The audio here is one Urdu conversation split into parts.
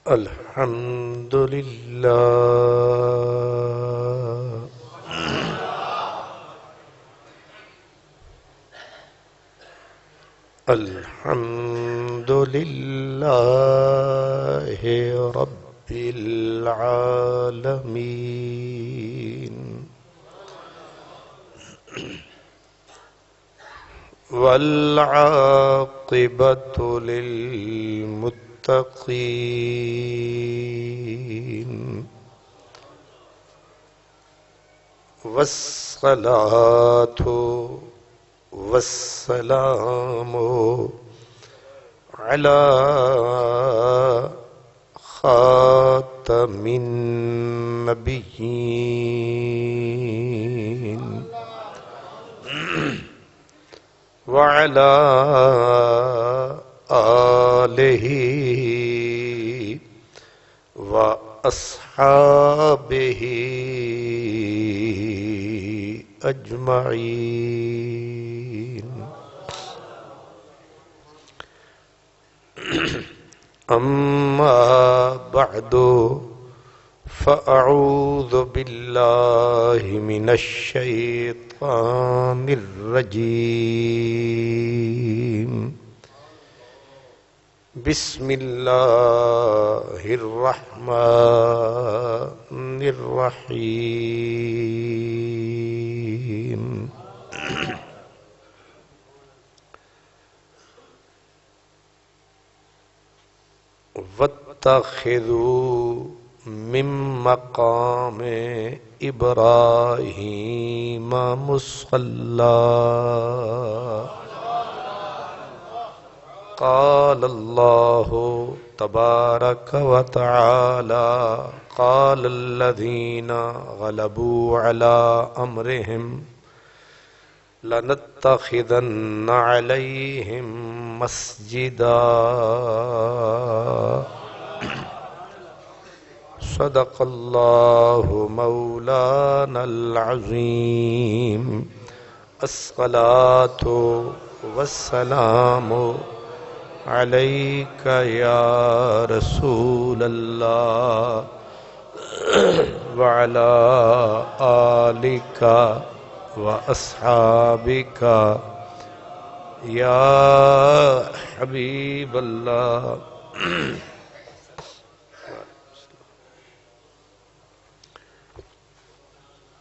الحمد لله الحمد لله رب العالمين والعاقبة للمتقين والصلاة والسلام على خاتم النبيين وعلى آله وأصحابه أجمعين أما بعد فأعوذ بالله من الشيطان الرجيم بسم الله الرحمن الرحيم واتخذوا من مقام إبراهيم مصلى قال الله تبارك وتعالى قال الذين غلبوا على أمرهم لنتخذن عليهم مسجدا صدق الله مولانا العظيم الصلاة والسلام عليك يا رسول الله وعلى آلك وأصحابك يا حبيب الله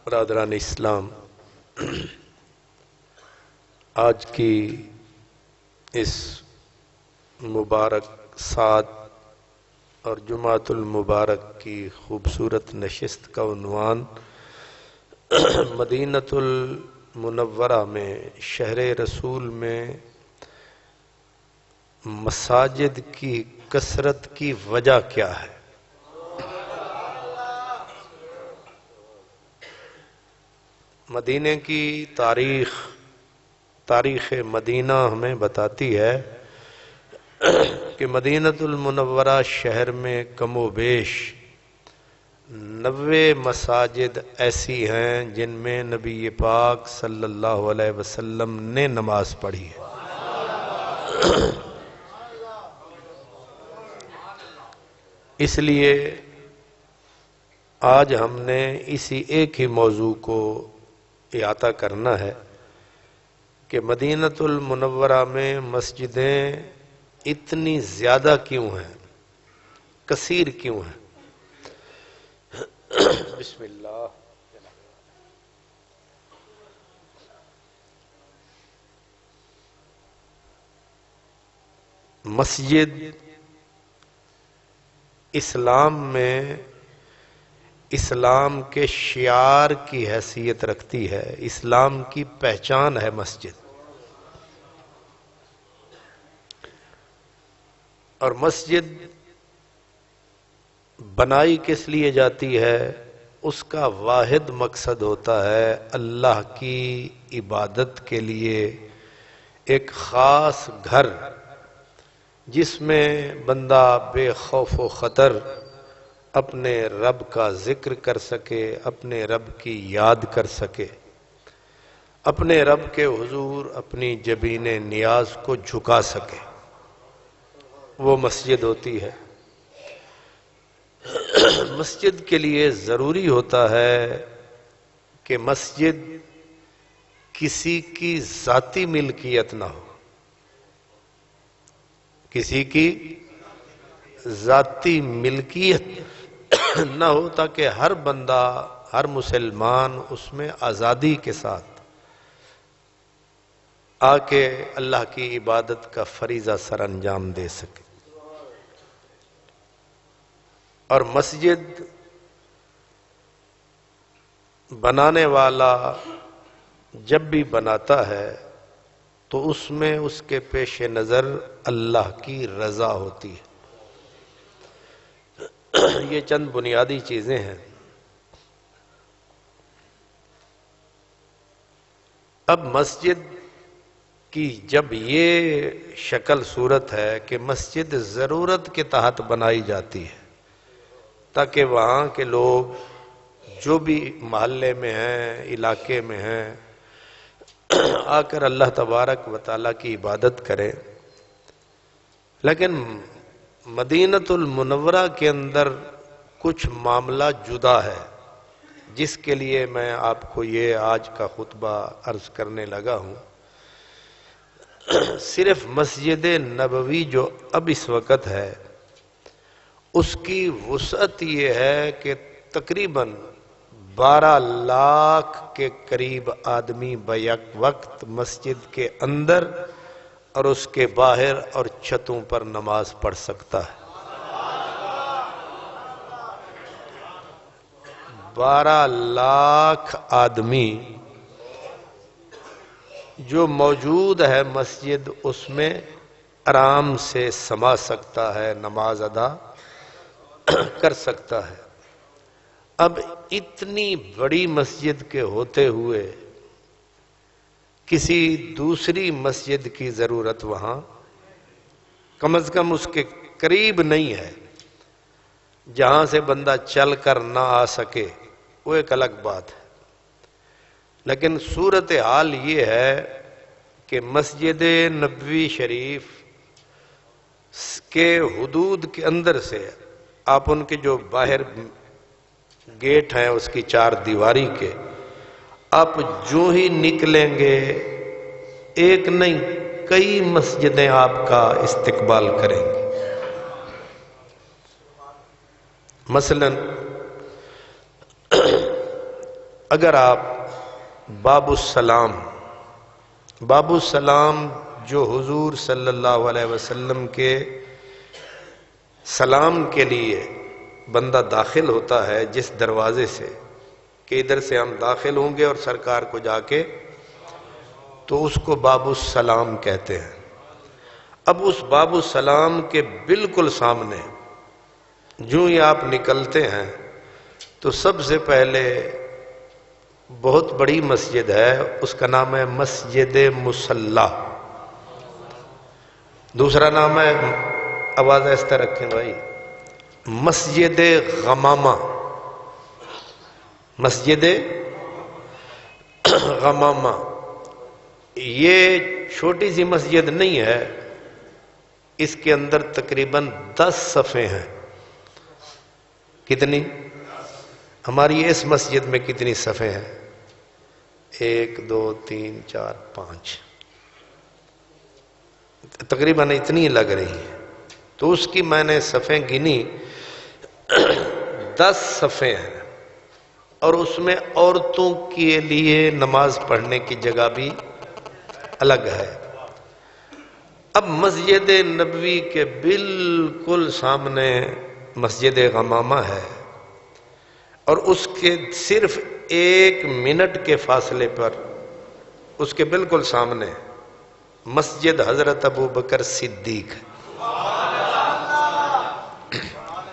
برادران اسلام، آج کی اس مبارک سعد اور جمعۃ المبارک کی خوبصورت نشست کا عنوان مدینۃ المنورہ میں شہر رسول میں مساجد کی کثرت کی وجہ کیا ہے؟ مدینے کی تاریخ مدینہ ہمیں بتاتی ہے کہ مدینۃ المنورہ شہر میں کم و بیش 90 مساجد ایسی ہیں جن میں نبی پاک صلی اللہ علیہ وسلم نے نماز پڑھی ہے۔ اس لیے آج ہم نے اسی ایک ہی موضوع کو احاطہ کرنا ہے کہ مدینۃ المنورہ میں مسجدیں اتنی زیادہ کیوں ہیں، کثیر کیوں ہیں۔ بسم اللہ۔ مسجد اسلام میں اسلام کے شعار کی حیثیت رکھتی ہے، اسلام کی پہچان ہے مسجد۔ اور مسجد بنائی کس لیے جاتی ہے؟ اس کا واحد مقصد ہوتا ہے اللہ کی عبادت کے لیے ایک خاص گھر جس میں بندہ بے خوف و خطر اپنے رب کا ذکر کر سکے، اپنے رب کی یاد کر سکے، اپنے رب کے حضور اپنی جبین نیاز کو جھکا سکے، وہ مسجد ہوتی ہے۔ مسجد کے لیے ضروری ہوتا ہے کہ مسجد کسی کی ذاتی ملکیت نہ ہو، کسی کی ذاتی ملکیت نہ ہو، تاکہ ہر بندہ، ہر مسلمان اس میں آزادی کے ساتھ آ کے اللہ کی عبادت کا فریضہ سر انجام دے سکے۔ اور مسجد بنانے والا جب بھی بناتا ہے تو اس میں اس کے پیش نظر اللہ کی رضا ہوتی ہے۔ یہ چند بنیادی چیزیں ہیں۔ اب مسجد کی جب یہ شکل صورت ہے کہ مسجد ضرورت کے تحت بنائی جاتی ہے، تاکہ وہاں کے لوگ جو بھی محلے میں ہیں، علاقے میں ہیں، آ کر اللہ تبارک و تعالیٰ کی عبادت کریں۔ لیکن مدینۃ المنورہ کے اندر کچھ معاملہ جدا ہے، جس کے لیے میں آپ کو یہ آج کا خطبہ عرض کرنے لگا ہوں۔ صرف مسجد نبوی جو اب اس وقت ہے، اس کی وسعت یہ ہے کہ تقریباً 12 لاکھ کے قریب آدمی بیک وقت مسجد کے اندر اور اس کے باہر اور چھتوں پر نماز پڑھ سکتا ہے۔ 12 لاکھ آدمی جو موجود ہے مسجد، اس میں آرام سے سما سکتا ہے، نماز ادا کر سکتا ہے۔ اب اتنی بڑی مسجد کے ہوتے ہوئے کسی دوسری مسجد کی ضرورت وہاں کم از کم اس کے قریب نہیں ہے، جہاں سے بندہ چل کر نہ آ سکے، وہ ایک الگ بات ہے۔ لیکن صورتحال یہ ہے کہ مسجد نبوی شریف کے حدود کے اندر سے آپ ان کے جو باہر گیٹ ہیں اس کی 4 دیواری کے، آپ جو ہی نکلیں گے ایک نہیں کئی مسجدیں آپ کا استقبال کریں گی۔ مثلا اگر آپ باب السلام جو حضور صلی اللہ علیہ وسلم کے سلام کے لیے بندہ داخل ہوتا ہے جس دروازے سے، کہ ادھر سے ہم داخل ہوں گے اور سرکار کو جا کے، تو اس کو باب السلام کہتے ہیں۔ اب اس باب السلام کے بالکل سامنے جو ہی آپ نکلتے ہیں تو سب سے پہلے بہت بڑی مسجد ہے، اس کا نام ہے مسجد مصلی۔ دوسرا نام ہے، آواز ایسا رکھیں بھائی، مسجد غمامہ۔ مسجد غمامہ یہ چھوٹی سی مسجد نہیں ہے، اس کے اندر تقریباً 10 صفیں ہیں۔ کتنی؟ ہماری اس مسجد میں کتنی صفیں ہیں؟ 1 2 3 4 5، تقریباً اتنی لگ رہی ہیں۔ تو اس کی میں نے صفیں گنی، 10 صفیں ہیں، اور اس میں عورتوں کے لیے نماز پڑھنے کی جگہ بھی الگ ہے۔ اب مسجد نبوی کے بالکل سامنے مسجد غمامہ ہے، اور اس کے صرف 1 منٹ کے فاصلے پر اس کے بالکل سامنے مسجد حضرت ابوبکر صدیق ہے۔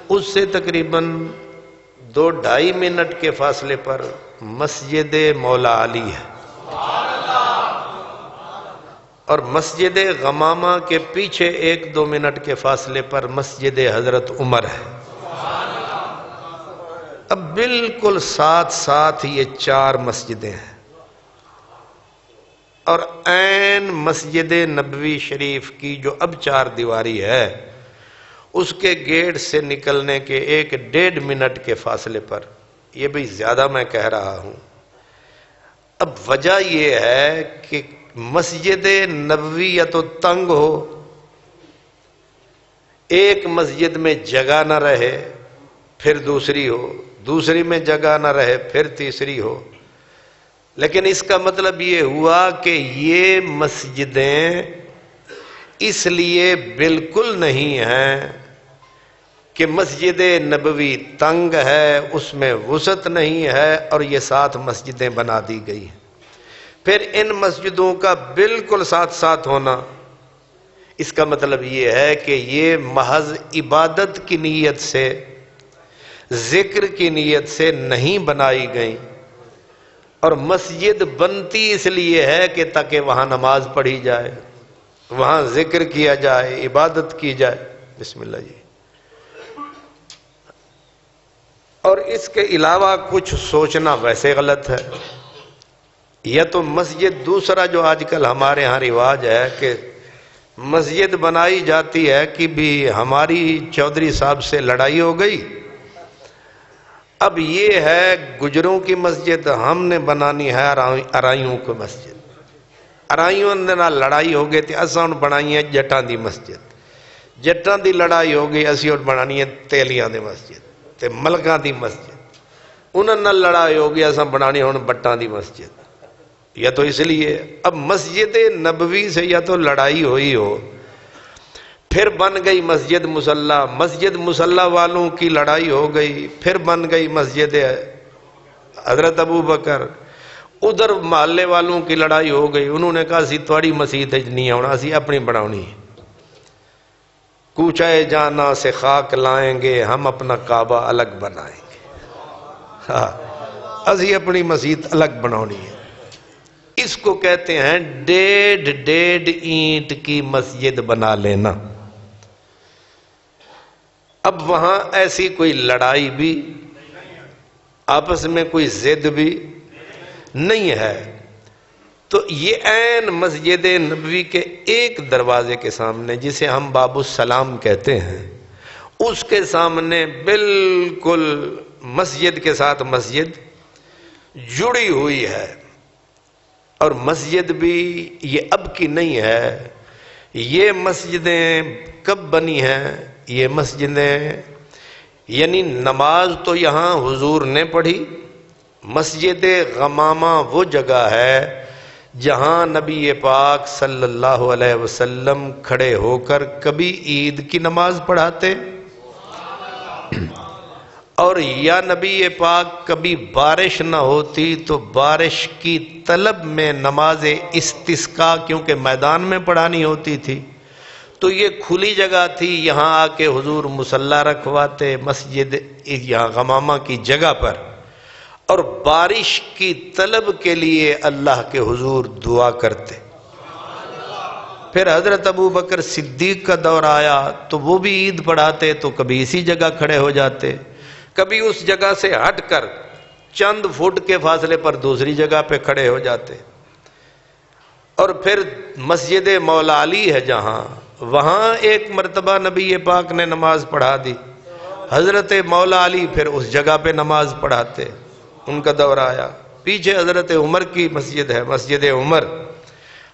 اس سے تقریباً 2-2.5 منٹ کے فاصلے پر مسجد مولا علی ہے، اور مسجد غمامہ کے پیچھے 1-2 منٹ کے فاصلے پر مسجد حضرت عمر ہے۔ اب بالکل ساتھ ساتھ یہ 4 مسجدیں ہیں، اور عین مسجد نبوی شریف کی جو اب 4 دیواری ہے، اس کے گیٹ سے نکلنے کے 1-1.5 منٹ کے فاصلے پر. یہ بھی زیادہ میں کہہ رہا ہوں. اب وجہ یہ ہے کہ مسجد نبوی یا تو تنگ ہو، ایک مسجد میں جگہ نہ رہے، پھر دوسری ہو، دوسری میں جگہ نہ رہے، پھر تیسری ہو. لیکن اس کا مطلب یہ ہوا کہ یہ مسجدیں اس لیے بالکل نہیں ہیں کہ مسجد نبوی تنگ ہے، اس میں وسعت نہیں ہے اور یہ 7 مسجدیں بنا دی گئی ہیں. پھر ان مسجدوں کا بالکل ساتھ ساتھ ہونا، اس کا مطلب یہ ہے کہ یہ محض عبادت کی نیت سے، ذکر کی نیت سے نہیں بنائی گئی. اور مسجد بنتی اس لیے ہے کہ تاکہ وہاں نماز پڑھی جائے، وہاں ذکر کیا جائے، عبادت کی جائے. بسم اللہ جی. اور اس کے علاوہ کچھ سوچنا ویسے غلط ہے. یا تو مسجد دوسرا جو آج کل ہمارے ہاں رواج ہے کہ مسجد بنائی جاتی ہے کہ بھی ہماری چودھری صاحب سے لڑائی ہو گئی، اب یہ ہے گجروں کی مسجد، ہم نے بنانی ہے ارائیوں کی مسجد. ارائیوں نال لڑائی ہو گئی تھی، اساں بنائی ہے جٹاں دی مسجد. جٹاں دی لڑائی ہو گئی، اسی اور بنانی ہے تیلیاں دی مسجد تے ملکاں دی مسجد. انہاں نال لڑائی ہو گئی، اساں بنانی ہن بٹاں دی مسجد. یا تو اس لیے اب مسجد نبوی سے یا تو لڑائی ہوئی ہو، پھر بن گئی مسجد مصلی، مسجد مصلی والوں کی لڑائی ہو گئی، پھر بن گئی مسجد حضرت ابو بکر. ادھر محلے والوں کی لڑائی ہو گئی، انہوں نے کہا اسی تھوڑی مسجد نہیں آنا، اسی اپنی بناونی ہے. کوچہ جانا سے خاک لائیں گے، ہم اپنا کعبہ الگ بنائیں گے. ہاں، اسی اپنی مسجد الگ بناونی ہے. اس کو کہتے ہیں 1.5 اینٹ کی مسجد بنا لینا. اب وہاں ایسی کوئی لڑائی بھی، آپس میں کوئی ضد بھی نہیں ہے. تو یہ عین مسجد نبوی کے ایک دروازے کے سامنے، جسے ہم باب السلام کہتے ہیں، اس کے سامنے بالکل مسجد کے ساتھ مسجد جڑی ہوئی ہے. اور مسجد بھی یہ اب کی نہیں ہے. یہ مسجدیں کب بنی ہیں؟ یہ مسجدیں یعنی نماز تو یہاں حضور نے پڑھی. مسجد غمامہ وہ جگہ ہے جہاں نبی پاک صلی اللہ علیہ وسلم کھڑے ہو کر کبھی عید کی نماز پڑھاتے، اور یا نبی پاک کبھی بارش نہ ہوتی تو بارش کی طلب میں نماز استسقاء کیونکہ میدان میں پڑھانی ہوتی تھی تو یہ کھلی جگہ تھی، یہاں آ کے حضور مصلی رکھواتے مسجد یہاں غمامہ کی جگہ پر، اور بارش کی طلب کے لیے اللہ کے حضور دعا کرتے. پھر حضرت ابو بکر صدیق کا دور آیا تو وہ بھی عید پڑھاتے، تو کبھی اسی جگہ کھڑے ہو جاتے، کبھی اس جگہ سے ہٹ کر چند فٹ کے فاصلے پر دوسری جگہ پہ کھڑے ہو جاتے. اور پھر مسجد مولا علی ہے جہاں، وہاں ایک مرتبہ نبی پاک نے نماز پڑھا دی، حضرت مولا علی پھر اس جگہ پہ نماز پڑھاتے. ان کا دور آیا. پیچھے حضرت عمر کی مسجد ہے، مسجد عمر،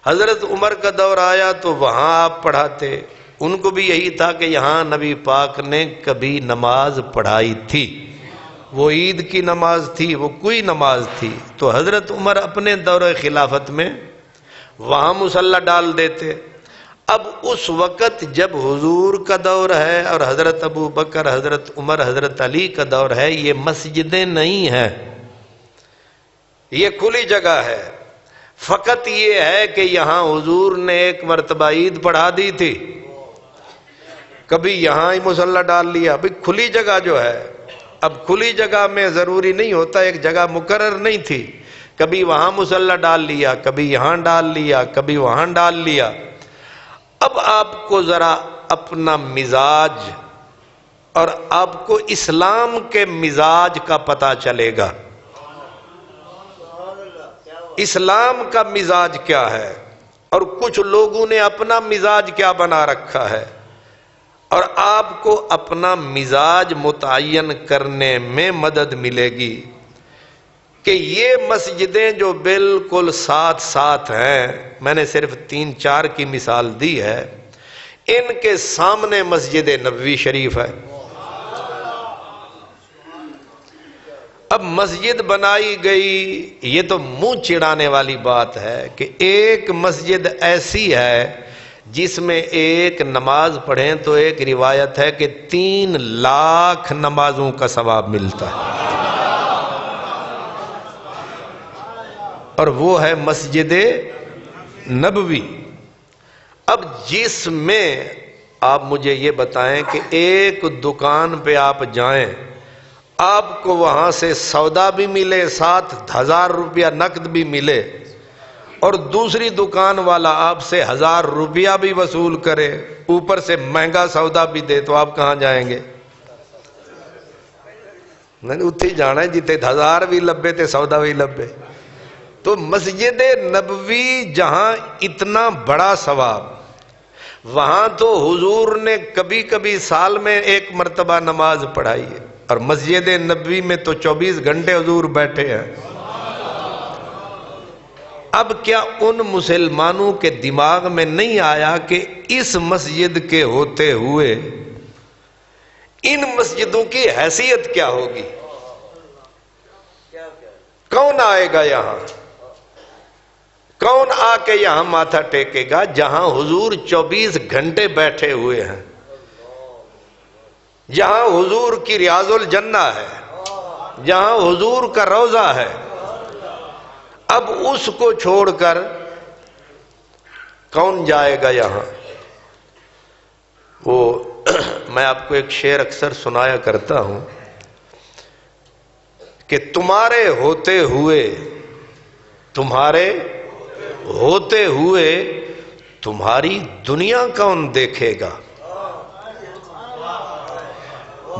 حضرت عمر کا دور آیا تو وہاں آپ پڑھاتے. ان کو بھی یہی تھا کہ یہاں نبی پاک نے کبھی نماز پڑھائی تھی، وہ عید کی نماز تھی، وہ کوئی نماز تھی. تو حضرت عمر اپنے دور خلافت میں وہاں مصلی ڈال دیتے. اب اس وقت جب حضور کا دور ہے اور حضرت ابو بکر، حضرت عمر، حضرت علی کا دور ہے، یہ مسجدیں نہیں ہیں، یہ کھلی جگہ ہے. فقط یہ ہے کہ یہاں حضور نے ایک مرتبہ عید پڑھا دی تھی، کبھی یہاں ہی مصلی ڈال لیا. بھئی کھلی جگہ جو ہے، اب کھلی جگہ میں ضروری نہیں ہوتا ایک جگہ مقرر نہیں تھی، کبھی وہاں مصلی ڈال لیا، کبھی یہاں ڈال لیا، کبھی وہاں ڈال لیا. اب آپ کو ذرا اپنا مزاج اور آپ کو اسلام کے مزاج کا پتہ چلے گا. اسلام کا مزاج کیا ہے اور کچھ لوگوں نے اپنا مزاج کیا بنا رکھا ہے. اور آپ کو اپنا مزاج متعین کرنے میں مدد ملے گی کہ یہ مسجدیں جو بالکل ساتھ ساتھ ہیں، میں نے صرف 3-4 کی مثال دی ہے، ان کے سامنے مسجد نبوی شریف ہے۔ اب مسجد بنائی گئی، یہ تو منہ چڑھانے والی بات ہے کہ ایک مسجد ایسی ہے جس میں ایک نماز پڑھیں تو ایک روایت ہے کہ 3 لاکھ نمازوں کا ثواب ملتا ہے، اور وہ ہے مسجد نبوی۔ اب جس میں آپ مجھے یہ بتائیں کہ ایک دکان پہ آپ جائیں، آپ کو وہاں سے سودا بھی ملے، ساتھ 1000 روپیہ نقد بھی ملے، اور دوسری دکان والا آپ سے 1000 روپیہ بھی وصول کرے، اوپر سے مہنگا سودا بھی دے، تو آپ کہاں جائیں گے؟ نہیں، اتھی جانا ہے جتے 1000 بھی لبے تے سودا بھی لبے۔ تو مسجد نبوی جہاں اتنا بڑا ثواب، وہاں تو حضور نے کبھی کبھی سال میں 1 مرتبہ نماز پڑھائی ہے، اور مسجد نبوی میں تو 24 گھنٹے حضور بیٹھے ہیں۔ اب کیا ان مسلمانوں کے دماغ میں نہیں آیا کہ اس مسجد کے ہوتے ہوئے ان مسجدوں کی حیثیت کیا ہوگی؟ کون آئے گا یہاں؟ کون آ کے یہاں ماتھا ٹیکے گا جہاں حضور 24 گھنٹے بیٹھے ہوئے ہیں، جہاں حضور کی ریاض الجنہ ہے، جہاں حضور کا روضہ ہے؟ اب اس کو چھوڑ کر کون جائے گا یہاں؟ وہ میں آپ کو ایک شعر اکثر سنایا کرتا ہوں کہ تمہارے ہوتے ہوئے تمہاری دنیا کون دیکھے گا؟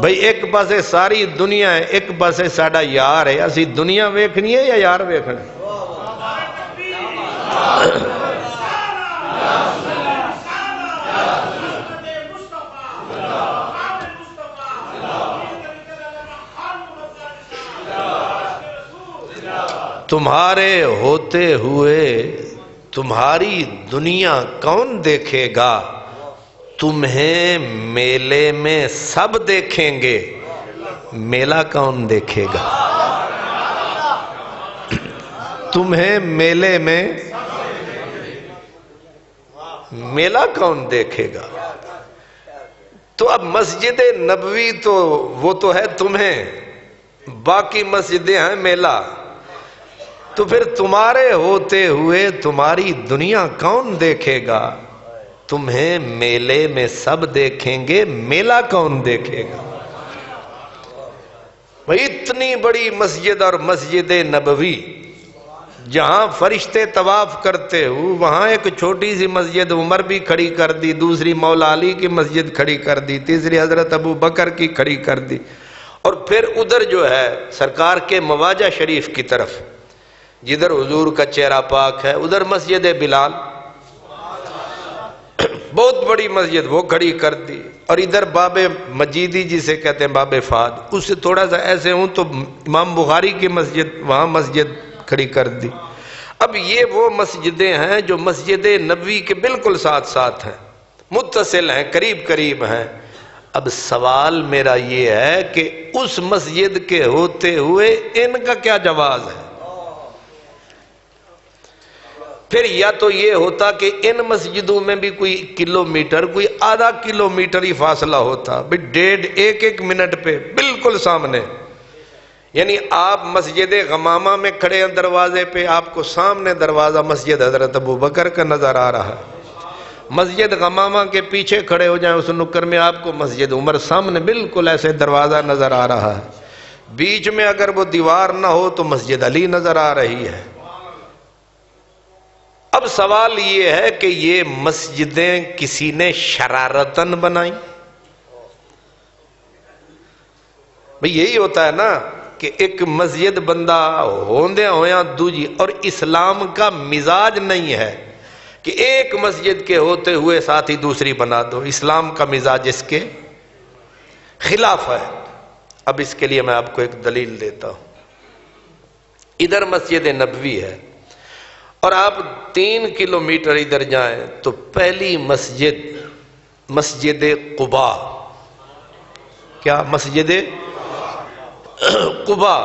بھئی ایک پاسے ساری دنیا ہے، ایک پاسے ساڈا یار ہے، اسی دنیا ویکھنی ہے یا یار ویکھنا ہے؟ تمہارے ہوتے ہوئے تمہاری دنیا کون دیکھے گا؟ تمہیں میلے میں سب دیکھیں گے، میلہ کون دیکھے گا؟ تمہیں میلے میں میلہ کون دیکھے گا؟ تو اب مسجد نبوی تو وہ تو ہے تمہیں، باقی مسجدیں ہیں میلہ، تو پھر تمہارے ہوتے ہوئے تمہاری دنیا کون دیکھے گا؟ تمہیں میلے میں سب دیکھیں گے، میلہ کون دیکھے گا؟ بھئی اتنی بڑی مسجد اور مسجد نبوی، جہاں فرشتے طواف کرتے ہو، وہاں ایک چھوٹی سی مسجد عمر بھی کھڑی کر دی، دوسری مولا علی کی مسجد کھڑی کر دی، تیسری حضرت ابو بکر کی کھڑی کر دی، اور پھر ادھر جو ہے سرکار کے مواجہ شریف کی طرف جدھر حضور کا چہرہ پاک ہے، ادھر مسجد بلال، بہت بڑی مسجد وہ کھڑی کر دی، اور ادھر باب مجیدی جسے کہتے ہیں باب فاد، اس سے تھوڑا سا ایسے ہوں تو امام بخاری کی مسجد، وہاں مسجد کھڑی کر دی۔ اب یہ وہ مسجدیں ہیں جو مسجد نبوی کے بالکل ساتھ ساتھ ہیں، متصل ہیں، قریب قریب ہیں۔ اب سوال میرا یہ ہے کہ اس مسجد کے ہوتے ہوئے ان کا کیا جواز ہے؟ پھر یا تو یہ ہوتا کہ ان مسجدوں میں بھی کوئی کلومیٹر، کوئی آدھا کلومیٹر ہی فاصلہ ہوتا، بھی 1.5 منٹ پہ بالکل سامنے، یعنی آپ مسجد غمامہ میں کھڑے ہیں دروازے پہ، آپ کو سامنے دروازہ مسجد حضرت ابو بکر کا نظر آ رہا ہے، مسجد غمامہ کے پیچھے کھڑے ہو جائیں اس نکر میں، آپ کو مسجد عمر سامنے بالکل ایسے دروازہ نظر آ رہا ہے، بیچ میں اگر وہ دیوار نہ ہو تو مسجد علی نظر آ رہی ہے۔ اب سوال یہ ہے کہ یہ مسجدیں کسی نے شرارتاً بنائیں؟ بھئی یہی ہوتا ہے نا کہ ایک مسجد بندہ ہوندے ہویاں دوجی، اور اسلام کا مزاج نہیں ہے کہ ایک مسجد کے ہوتے ہوئے ساتھ ہی دوسری بنا دو، اسلام کا مزاج اس کے خلاف ہے۔ اب اس کے لیے میں آپ کو ایک دلیل دیتا ہوں۔ ادھر مسجد نبوی ہے اور آپ 3 کلومیٹر ادھر جائیں تو پہلی مسجد قباء، کیا مسجد قباء،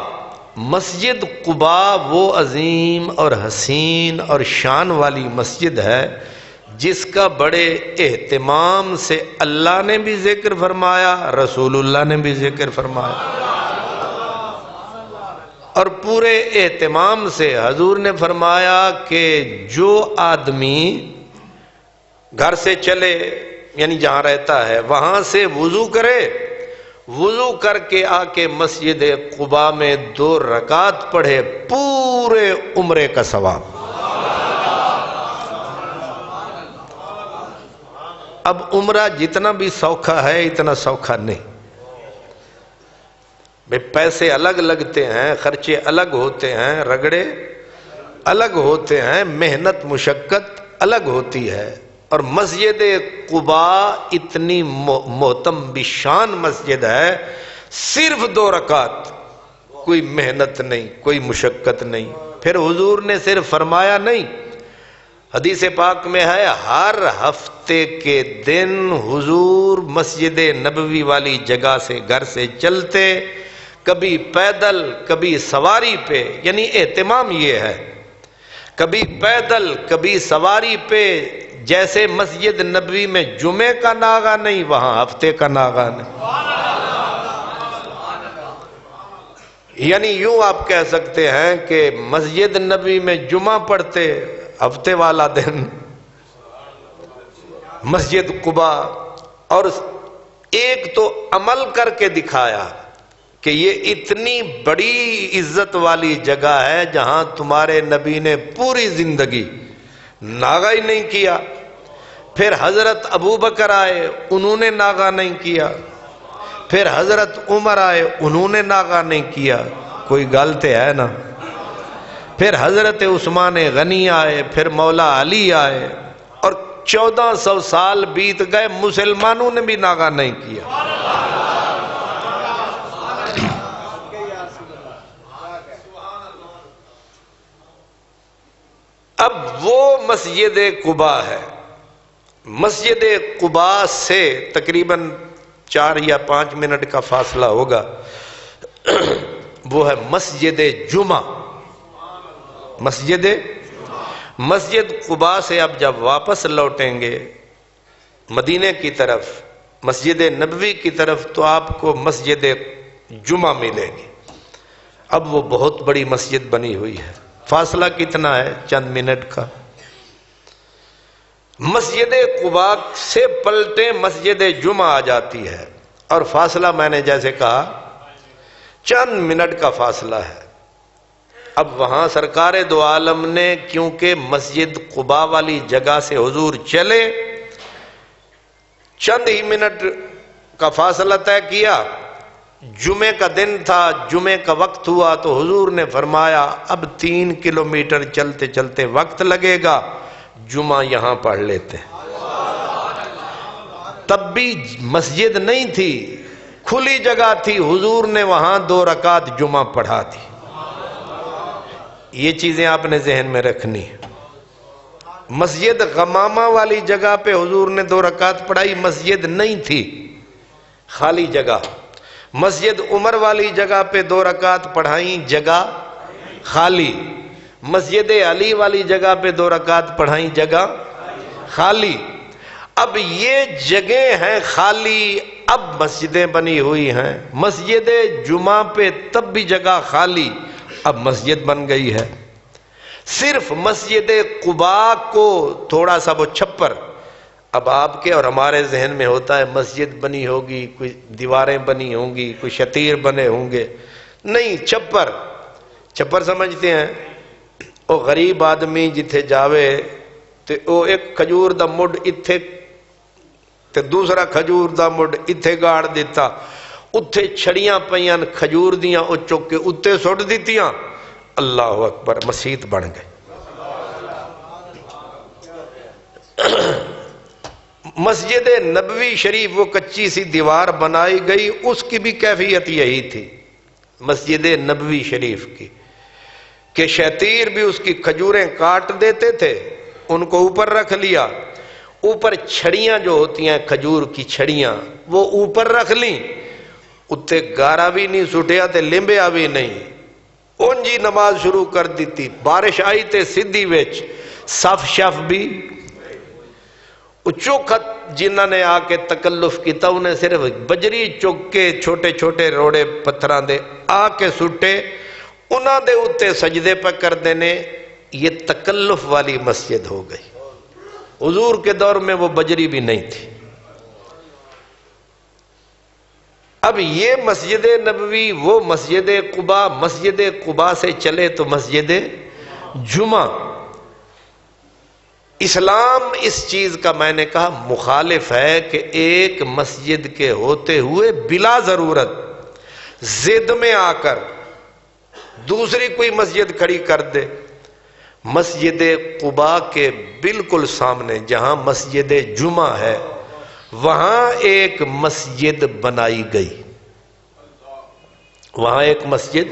مسجد قباء وہ عظیم اور حسین اور شان والی مسجد ہے جس کا بڑے اہتمام سے اللہ نے بھی ذکر فرمایا، رسول اللہ نے بھی ذکر فرمایا، اور پورے اہتمام سے حضور نے فرمایا کہ جو آدمی گھر سے چلے، یعنی جہاں رہتا ہے وہاں سے وضو کرے، وضو کر کے آ کے مسجد قباء میں 2 رکعت پڑھے، پورے عمرے کا ثواب۔ اب عمرہ جتنا بھی سوکھا ہے اتنا سوکھا نہیں، پیسے الگ لگتے ہیں، خرچے الگ ہوتے ہیں، رگڑے الگ ہوتے ہیں، محنت مشقت الگ ہوتی ہے، اور مسجد قباء اتنی محترم بشان مسجد ہے، صرف 2 رکعت، کوئی محنت نہیں، کوئی مشقت نہیں۔ پھر حضور نے صرف فرمایا نہیں، حدیث پاک میں ہے ہر ہفتے کے دن حضور مسجد نبوی والی جگہ سے گھر سے چلتے، کبھی پیدل کبھی سواری پہ، یعنی اہتمام یہ ہے کبھی پیدل کبھی سواری پہ، جیسے مسجد نبوی میں جمعے کا ناغہ نہیں وہاں ہفتے کا ناغہ نہیں، یعنی یوں آپ کہہ سکتے ہیں کہ مسجد نبوی میں جمعہ پڑھتے، ہفتے والا دن مسجد قباء، اور ایک تو عمل کر کے دکھایا کہ یہ اتنی بڑی عزت والی جگہ ہے جہاں تمہارے نبی نے پوری زندگی ناغہ ہی نہیں کیا۔ پھر حضرت ابو بکر آئے، انہوں نے ناغہ نہیں کیا، پھر حضرت عمر آئے، انہوں نے ناغہ نہیں کیا، کوئی غلطی ہے نا، پھر حضرت عثمان غنی آئے، پھر مولا علی آئے، اور 1400 سال بیت گئے، مسلمانوں نے بھی ناغہ نہیں کیا۔ اب وہ مسجد قباء ہے، مسجد قباء سے تقریباً 4 یا 5 منٹ کا فاصلہ ہوگا، وہ ہے مسجد جمعہ۔ مسجد قباء سے اب جب واپس لوٹیں گے مدینے کی طرف، مسجد نبوی کی طرف، تو آپ کو مسجد جمعہ ملے گی۔ اب وہ بہت بڑی مسجد بنی ہوئی ہے، فاصلہ کتنا ہے؟ چند منٹ کا۔ مسجد قباء سے پلٹے مسجد جمعہ آ جاتی ہے، اور فاصلہ میں نے جیسے کہا چند منٹ کا فاصلہ ہے۔ اب وہاں سرکار دو عالم نے کیونکہ مسجد قباء والی جگہ سے حضور چلے، چند ہی منٹ کا فاصلہ طے کیا، جمعے کا دن تھا، جمعے کا وقت ہوا تو حضور نے فرمایا اب 3 کلومیٹر چلتے چلتے وقت لگے گا، جمعہ یہاں پڑھ لیتے۔ تب بھی مسجد نہیں تھی، کھلی جگہ تھی، حضور نے وہاں 2 رکعت جمعہ پڑھا دی۔ یہ چیزیں آپ نے ذہن میں رکھنی۔ مسجد غمامہ والی جگہ پہ حضور نے 2 رکعت پڑھائی، مسجد نہیں تھی، خالی جگہ۔ مسجد عمر والی جگہ پہ 2 رکعت پڑھائیں، جگہ خالی۔ مسجد علی والی جگہ پہ 2 رکعت پڑھائیں، جگہ خالی۔ اب یہ جگہیں ہیں خالی، اب مسجدیں بنی ہوئی ہیں۔ مسجد جمعہ پہ تب بھی جگہ خالی، اب مسجد بن گئی ہے۔ صرف مسجد قباء کو تھوڑا سا وہ چھپر، اب آپ کے اور ہمارے ذہن میں ہوتا ہے مسجد بنی ہوگی، کوئی دیواریں بنی ہوں گی، کوئی شتیر بنے ہوں گے، نہیں، چھپر سمجھتے ہیں؟ وہ غریب آدمی جتھے جاوے تے او ایک کھجور دا مڈ اتھے تے دوسرا کھجور دا مڈ اتھے گاڑ دیتا، اتھے چھڑیاں پیاں کھجور دیاں، او چک کے اتھے سٹ دیتیاں، اللہ اکبر، مسجد بن گئے۔ مسجد نبوی شریف وہ کچی سی دیوار بنائی گئی، اس کی بھی کیفیت یہی تھی مسجد نبوی شریف کی کہ شیطیر بھی اس کی کھجوریں کاٹ دیتے تھے، ان کو اوپر رکھ لیا، اوپر چھڑیاں جو ہوتی ہیں کھجور کی چھڑیاں وہ اوپر رکھ لیں، اتنے گارا بھی نہیں سٹیا تے لمبیا بھی نہیں، ان جی نماز شروع کر دیتی، بارش آئی تے سدھی وچ صف شف بھی چوکھت جنہاں نے آ کے تکلف کیتا انہیں صرف بجری چوک کے چھوٹے چھوٹے روڑے پتھراں دے آ کے سٹے، انہاں دے اتے سجدے پہ کر دینے، یہ تکلف والی مسجد ہو گئی۔ حضور کے دور میں وہ بجری بھی نہیں تھی۔ اب یہ مسجد نبوی، وہ مسجد قباء، مسجد قباء سے چلے تو مسجد جمعہ۔ اسلام اس چیز کا میں نے کہا مخالف ہے کہ ایک مسجد کے ہوتے ہوئے بلا ضرورت ضد میں آ کر دوسری کوئی مسجد کھڑی کر دے۔ مسجد قباء کے بالکل سامنے جہاں مسجد جمعہ ہے وہاں ایک مسجد بنائی گئی، وہاں ایک مسجد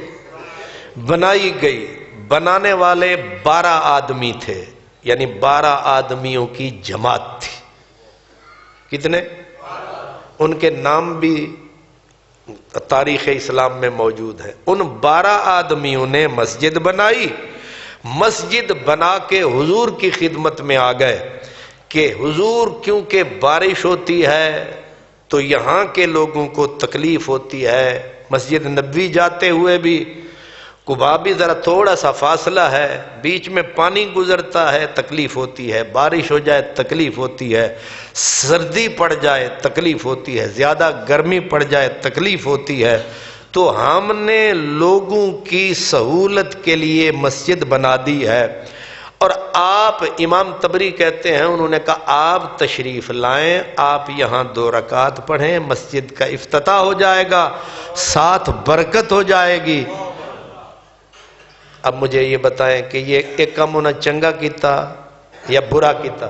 بنائی گئی، بنانے والے 12 آدمی تھے، یعنی 12 آدمیوں کی جماعت تھی۔ کتنے؟ ان کے نام بھی تاریخ اسلام میں موجود ہے۔ ان 12 آدمیوں نے مسجد بنائی، مسجد بنا کے حضور کی خدمت میں آ گئے کہ حضور کیونکہ بارش ہوتی ہے تو یہاں کے لوگوں کو تکلیف ہوتی ہے، مسجد نبوی جاتے ہوئے بھی قباء بھی ذرا تھوڑا سا فاصلہ ہے، بیچ میں پانی گزرتا ہے تکلیف ہوتی ہے، بارش ہو جائے تکلیف ہوتی ہے، سردی پڑ جائے تکلیف ہوتی ہے، زیادہ گرمی پڑ جائے تکلیف ہوتی ہے، تو ہم نے لوگوں کی سہولت کے لیے مسجد بنا دی ہے۔ اور آپ، امام طبری کہتے ہیں، انہوں نے کہا آپ تشریف لائیں، آپ یہاں 2 رکعت پڑھیں، مسجد کا افتتاح ہو جائے گا، ساتھ برکت ہو جائے گی۔ اب مجھے یہ بتائیں کہ یہ ایک کام انہیں چنگا کیتا یا برا کیتا؟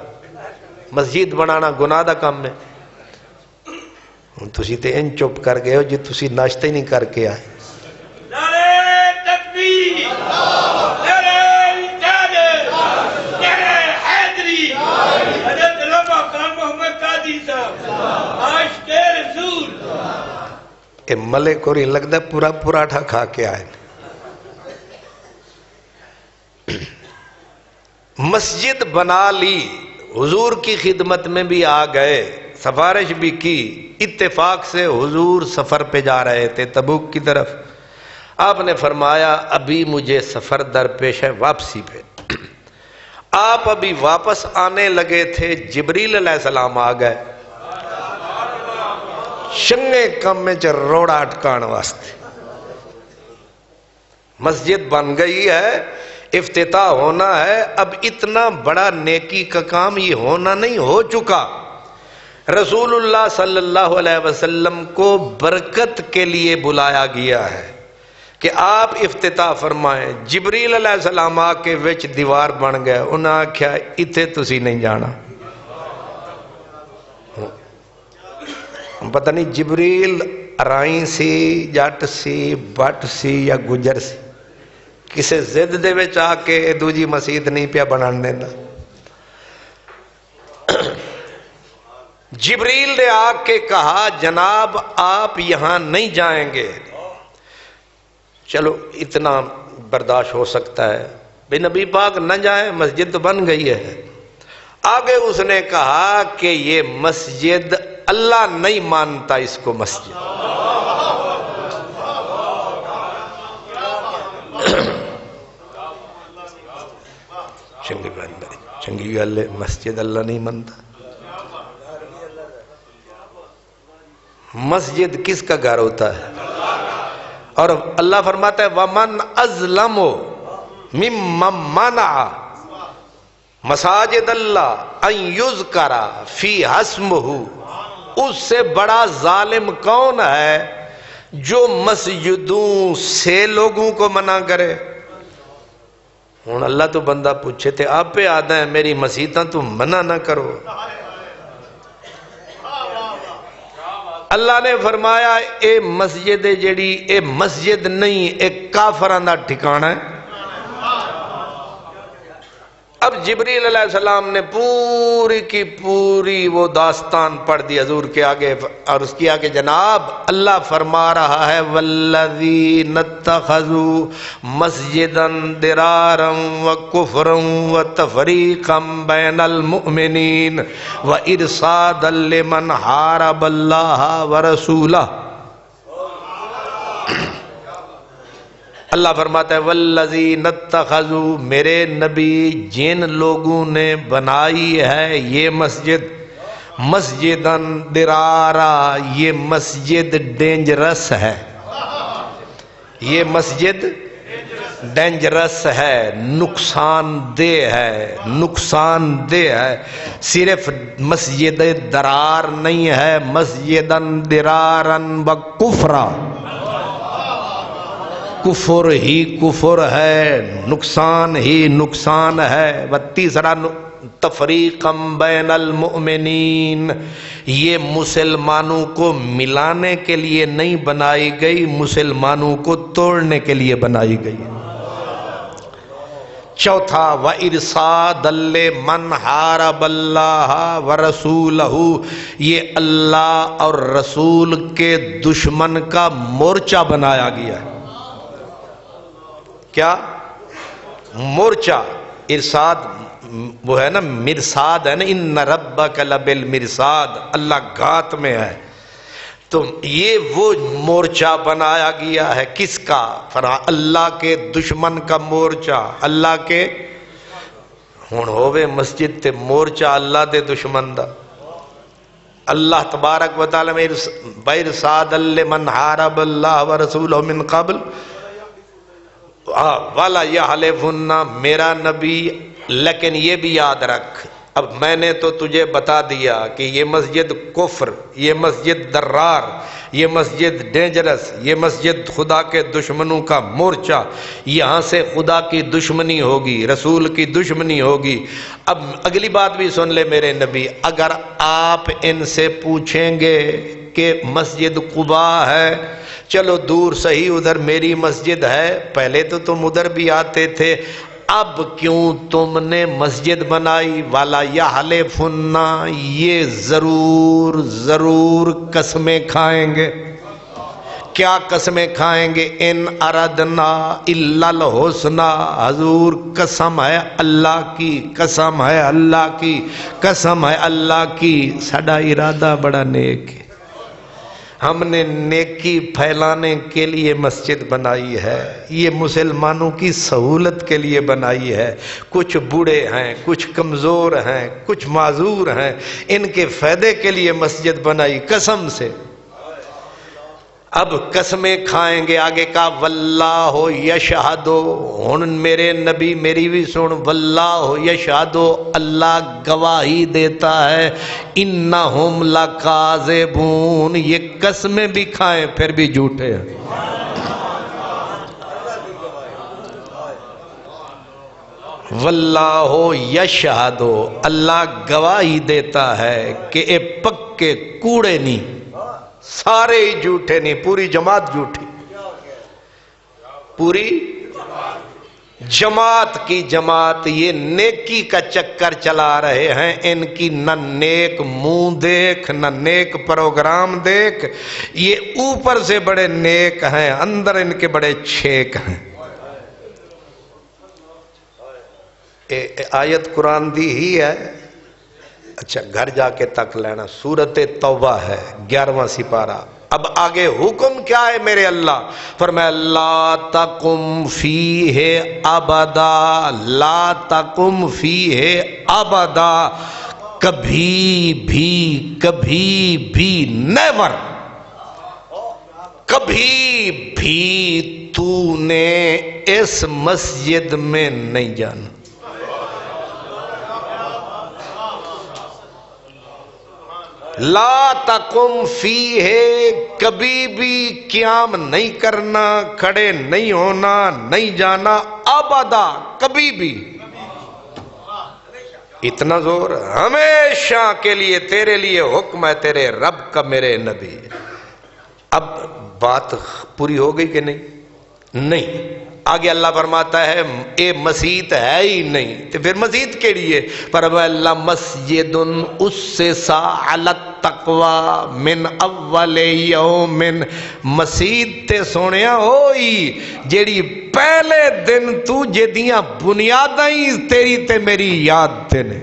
مسجد بنانا گناہ دا کام ہے؟ تسی تے ان چپ کر گئے ہو جی تسی ناشتہ ہی نہیں کر کے آئے۔ نعرہ تکبیر، نعرہ رسالت، نعرہ حیدری، حضرت علامہ خان محمد قادری صاحب، عاشق رسول۔ اے ملک کوری لگتا ہے پورا پراٹھا کھا کے آئے۔ مسجد بنا لی، حضور کی خدمت میں بھی آ گئے، سفارش بھی کی، اتفاق سے حضور سفر پہ جا رہے تھے تبوک کی طرف۔ آپ نے فرمایا ابھی مجھے سفر درپیش ہے واپسی پہ۔ آپ ابھی واپس آنے لگے تھے، جبریل علیہ السلام آ گئے چنگے کم میں روڑا اٹکان واسطے۔ مسجد بن گئی ہے، افتتاح ہونا ہے، اب اتنا بڑا نیکی کا کام یہ ہونا نہیں، ہو چکا۔ رسول اللہ صلی اللہ علیہ وسلم کو برکت کے لیے بلایا گیا ہے کہ آپ افتتاح فرمائیں۔ جبریل علیہ السلام آ کے وچ دیوار بن گئے، انہاں آکھیا اتھے تسی نہیں جانا۔ پتہ نہیں جبریل رائیں سی، جٹ سی، بٹ سی یا گجر سی، کسے زد دے وچ آ کے دوجی مسجد نہیں پیا بنان دینا۔ جبریل نے آ کے کہا جناب آپ یہاں نہیں جائیں گے۔ چلو اتنا برداشت ہو سکتا ہے، بے نبی پاک نہ جائیں، مسجد تو بن گئی ہے۔ آگے اس نے کہا کہ یہ مسجد اللہ نہیں مانتا اس کو مسجد۔ چنگی گل ہے، مسجد اللہ نہیں مانتا۔ مسجد کس کا گھر ہوتا ہے؟ اور اللہ فرماتا ہے وَمَنْ أَظْلَمُ مِمَّنْ مَنَعَ مساجد اللہ ان یذکر فیہا اسمہ، اس سے بڑا ظالم کون ہے جو مسجدوں سے لوگوں کو منع کرے؟ ہوں اللہ تو بندہ پوچھے تے آپ پہ آدھا ہے میری مسیحتاں تو منع نہ کرو. اللہ نے فرمایا اے مسجد جڑی اے مسجد نہیں، ایک کافراں دا ٹھکانہ ہے. اب جبریل علیہ السلام نے پوری کی پوری وہ داستان پڑھ دی حضور کے آگے، اور اس کے آگے جناب اللہ فرما رہا ہے والذین اتخذوا مسجدا ضرارا وکفرا وتفریقا بین المؤمنین وارصادا لمن حارب اللہ ورسولہ. اللہ فرماتا ہے والذین اتخذوا، میرے نبی جن لوگوں نے بنائی ہے یہ مسجد، مسجداً ضرارا، یہ مسجد ڈینجرس ہے، یہ مسجد ڈینجرس ہے، نقصان دہ ہے، نقصان دہ ہے. صرف مسجد ضرار نہیں ہے، مسجداً ضرارا وکفرا، کفر ہی کفر ہے، نقصان ہی نقصان ہے. و تیسرا تفریقا بین المؤمنین، یہ مسلمانوں کو ملانے کے لیے نہیں بنائی گئی، مسلمانوں کو توڑنے کے لیے بنائی گئی. چوتھا وَإِرْصَادًا لِمَنْ حَارَبَ اللَّهَ وَرَسُولَهُ، یہ اللہ اور رسول کے دشمن کا مورچہ بنایا گیا ہے. کیا مورچہ؟ ارصاد وہ ہے نا، مرصاد ہے نا، ان ربک لبالمرصاد، اللہ گھات میں ہے. تو یہ وہ مورچہ بنایا گیا ہے کس کا؟ اللہ کے دشمن کا مورچہ. اللہ کے ہن ہووے مسجد تے مورچہ اللہ دے دشمن دا. اللہ تبارک و تعالی میں بِإِرْصَادًا لِمَنْ حَارَبَ اللَّهَ وَرَسُولَهُ مِنْ قَبْلُ والا یحلفن، میرا نبی. لیکن یہ بھی یاد رکھ، اب میں نے تو تجھے بتا دیا کہ یہ مسجد کفر، یہ مسجد ضرار، یہ مسجد ڈینجرس، یہ مسجد خدا کے دشمنوں کا مورچہ. یہاں سے خدا کی دشمنی ہوگی، رسول کی دشمنی ہوگی. اب اگلی بات بھی سن لے میرے نبی، اگر آپ ان سے پوچھیں گے کہ مسجد قباء ہے، چلو دور صحیح، ادھر میری مسجد ہے، پہلے تو تم ادھر بھی آتے تھے، اب کیوں تم نے مسجد بنائی؟ والا یحلفن، یہ ضرور ضرور قسمیں کھائیں گے. کیا قسمیں کھائیں گے؟ ان اردنا الا الحسنى، حضور قسم ہے اللہ کی، قسم ہے اللہ کی، قسم ہے اللہ کی، ساڈا ارادہ بڑا نیک ہے. ہم نے نیکی پھیلانے کے لیے مسجد بنائی ہے، یہ مسلمانوں کی سہولت کے لیے بنائی ہے. کچھ بوڑھے ہیں، کچھ کمزور ہیں، کچھ معذور ہیں، ان کے فائدے کے لیے مسجد بنائی قسم سے. اب قسمیں کھائیں گے. آگے کا واللہ یشہد، ہن میرے نبی میری بھی سن، واللہ یشہد، اللہ گواہی دیتا ہے، انہم لکاذبون، یہ قسمیں بھی کھائیں پھر بھی جھوٹے ہیں. واللہ یشہد، اللہ گواہی دیتا ہے کہ اے پکے کوڑے نہیں، سارے ہی جھوٹے نہیں، پوری جماعت جھوٹی، پوری جماعت کی جماعت یہ نیکی کا چکر چلا رہے ہیں. ان کی نہ نیک منہ دیکھ، نہ نیک پروگرام دیکھ. یہ اوپر سے بڑے نیک ہیں، اندر ان کے بڑے چھیک ہیں. آیت قرآن دی ہی ہے، اچھا گھر جا کے تک لینا. سورۃ توبہ ہے 11واں سپارہ. اب آگے حکم کیا ہے میرے اللہ؟ فرمایا لا تقم فیہ ابدا، لا تقم فیہ ابدا، کبھی بھی نیور، کبھی بھی تو نے اس مسجد میں نہیں جانا. لا تقم فیہ، کبھی بھی قیام نہیں کرنا، کھڑے نہیں ہونا، نہیں جانا. ابدا، کبھی بھی، اتنا زور، ہمیشہ کے لیے تیرے لیے حکم ہے تیرے رب کا میرے نبی۔ اب بات پوری ہو گئی کہ نہیں؟ آگے اللہ فرماتا ہے اے مسجد ہے ہی نہیں تو پھر مسجد کے لیے فرمایا مسجد اسسا علی التقوی من اول یوم، مسجد تے سونیا ہوئی جیڑی پہلے دن تو جدیاں بنیاداں ہی تیری تے میری یاد تے نے۔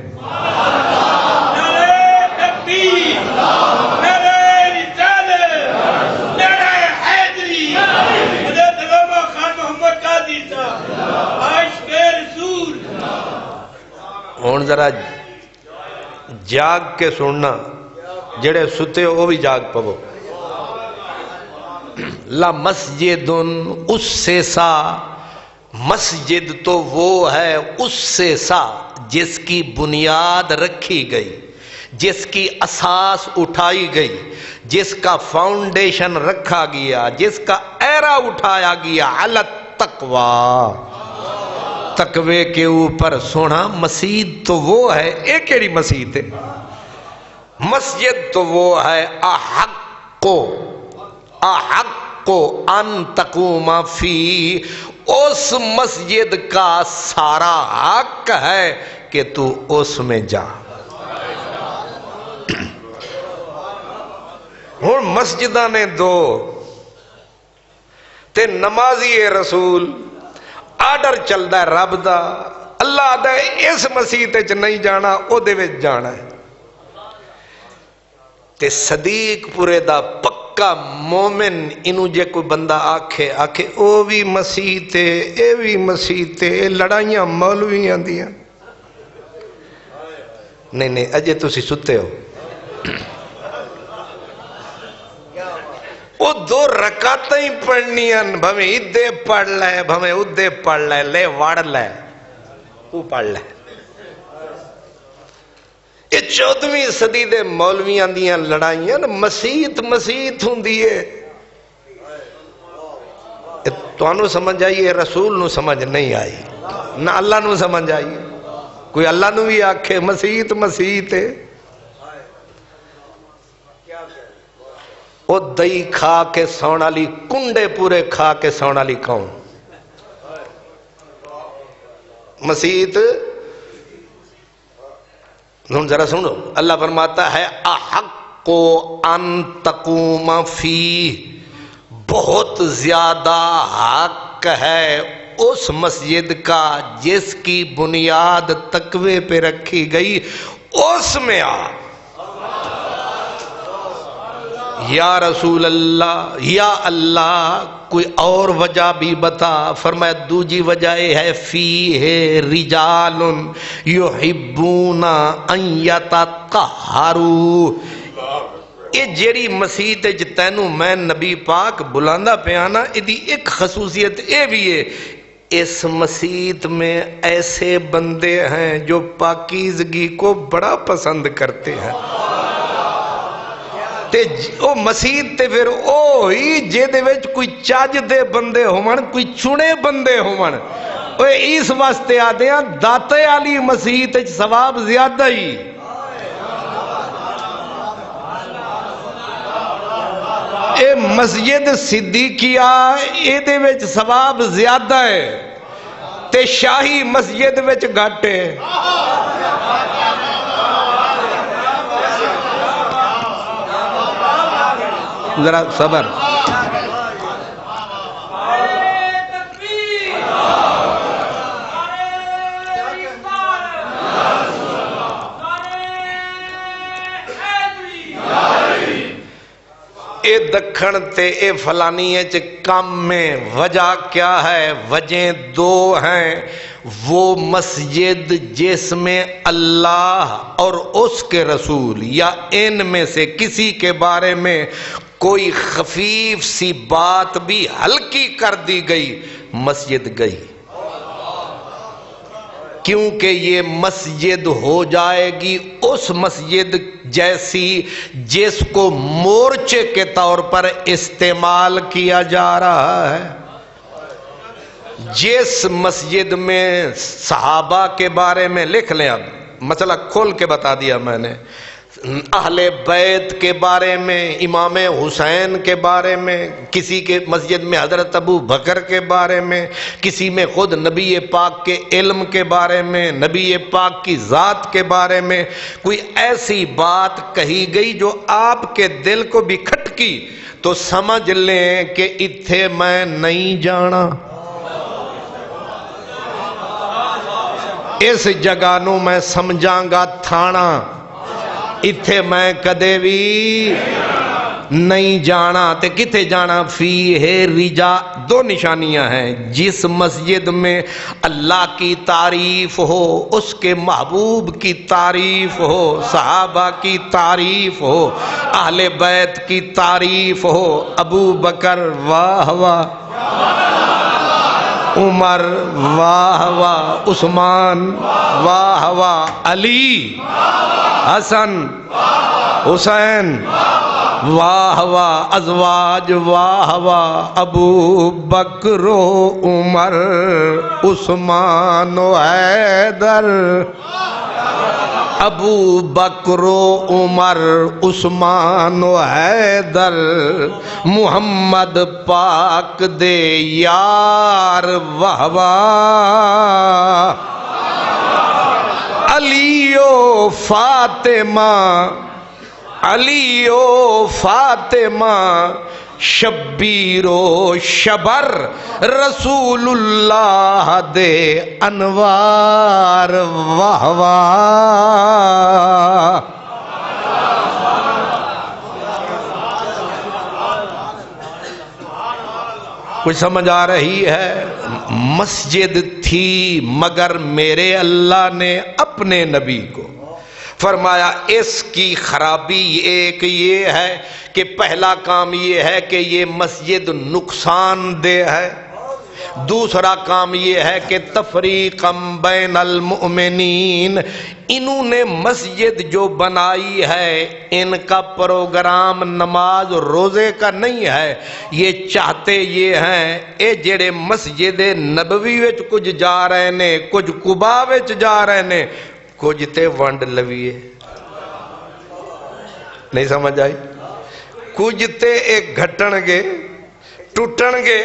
ہون ذرا جاگ کے سننا، جڑے ستے ہو وہ بھی جاگ پو۔ لا مسجد اسسا، مسجد تو وہ ہے اسسا جس کی بنیاد رکھی گئی، جس کی اساس اٹھائی گئی، جس کا فاؤنڈیشن رکھا گیا، جس کا ایرا اٹھایا گیا، علی التقوی، تقوی کے اوپر سونا۔ مسجد تو وہ ہے، ایک کیڑی مسجد ہے؟ مسجد تو وہ ہے احق ان تقوم فی، اس مسجد کا سارا حق ہے کہ تو اس میں جا۔ ہن مسجدہ نے دو تے نمازی رسول آرڈر چلدا ہے رب دا، اللہ دا اس مسجد وچ نہیں جانا، او دے وچ جانا ہے۔ تے صدیق پورے دا پکا مومن انہوں جے کوئی بندہ آکھے او بھی مسجد تے اے بھی مسجد تے، اے لڑائیاں مولویاں دیاں، نہیں اجے تسی ستے ہو۔ وہ دو رکعتیں ہی پڑھنیاں، بھویں ادھے پڑھ لے بھویں ادھے پڑھ لے، لے وڑ لے وہ پڑھ لے۔ یہ 14ویں صدی دے مولویاں دیاں لڑائیاں، مسیت ہوندی ہے۔ تو انہوں سمجھ آئیے، رسول نو سمجھ نہیں آئی، نہ اللہ نو سمجھ آئی۔ کوئی اللہ نو بھی آکھے مسیت ہے، وہ دئی کھا کے سونا لی، کنڈے پورے کھا کے سونا لی کون؟ مسیت۔ ذرا سنو، اللہ فرماتا ہے احق ان تقوم فی، بہت زیادہ حق ہے اس مسجد کا جس کی بنیاد تقوی پہ رکھی گئی، اس میں آ۔ یا رسول اللہ، یا اللہ کوئی اور وجہ بھی بتا۔ فرمایا دوجی وجہ ہے فیہ رجال یحبون ان یتطہروا، یہ جیڑی مسجد تینوں میں نبی پاک بلاندا پیانا، ادھی ایک خصوصیت اے بھی ہے، اس مسجد میں ایسے بندے ہیں جو پاکیزگی کو بڑا پسند کرتے ہیں۔ تے او مسجد تے پھر او ہی جے دے وچ کوئی چاج دے بندے ہون، کوئی چنے بندے ہون، اوے اس واسطے آدے ہیں داتے علی مسجد وچ ثواب زیادہ ہی۔ اے مسجد صدیقیہ اے دے وچ ثواب زیادہ ہے تے شاہی مسجد وچ گھٹ ہے۔ ذرا صبر۔ اے دکھن تے اے فلانی ہے کام میں وجہ کیا ہے؟ وجہ دو ہیں۔ وہ مسجد جس میں اللہ اور اس کے رسول یا ان میں سے کسی کے بارے میں کوئی خفیف سی بات بھی ہلکی کر دی گئی، مسجد گئی، کیونکہ یہ مسجد ہو جائے گی اس مسجد جیسی جس کو مورچے کے طور پر استعمال کیا جا رہا ہے۔ جس مسجد میں صحابہ کے بارے میں لکھ لیں، اب مسئلہ کھول کے بتا دیا میں نے، اہل بیت کے بارے میں، امام حسین کے بارے میں، کسی کے مسجد میں حضرت ابو بکر کے بارے میں، کسی میں خود نبی پاک کے علم کے بارے میں، نبی پاک کی ذات کے بارے میں کوئی ایسی بات کہی گئی جو آپ کے دل کو بھی کھٹکی، تو سمجھ لیں کہ اتھے میں نہیں جانا، اس جگہ نو میں سمجھاں گا تھانا، اتھے میں کدے بھی نہیں جانا۔ تے کتے جانا؟ فی ہے رجا، دو نشانیاں ہیں، جس مسجد میں اللہ کی تعریف ہو، اس کے محبوب کی تعریف ہو، صحابہ کی تعریف ہو، اہل بیت کی تعریف ہو، ابو بکر واہ واہ، عمر واہ واہ، عثمان واہ واہ، علی، حسن، حسین واہ واہ، ازواج واہ واہ، ابو بکر و عمر، عثمان و حیدر، ابو بکر و عمر، عثمان و حیدر، محمد پاک دے یار واہ واہ، علی و فاطمہ، علی و فاطمہ، شبیر و شبر، رسول اللہ دے انوار واہ واہ۔ کچھ سمجھ آ رہی ہے؟ مسجد تھی مگر میرے اللہ نے اپنے نبی کو فرمایا اس کی خرابی ایک یہ ہے کہ پہلا کام یہ ہے کہ یہ مسجد نقصان دہ ہے، دوسرا کام یہ ہے کہ تفریقم بین المؤمنین، انہوں نے مسجد جو بنائی ہے ان کا پروگرام نماز روزے کا نہیں ہے، یہ چاہتے یہ ہیں اے جڑے مسجد نبوی وچ کچھ جا رہے نے، کچھ قباء وچ جا رہے نے، کچھ تے ونڈ لویے، نہیں سمجھ آئی؟ کچھ تے ایک گھٹن گے ٹوٹن گے،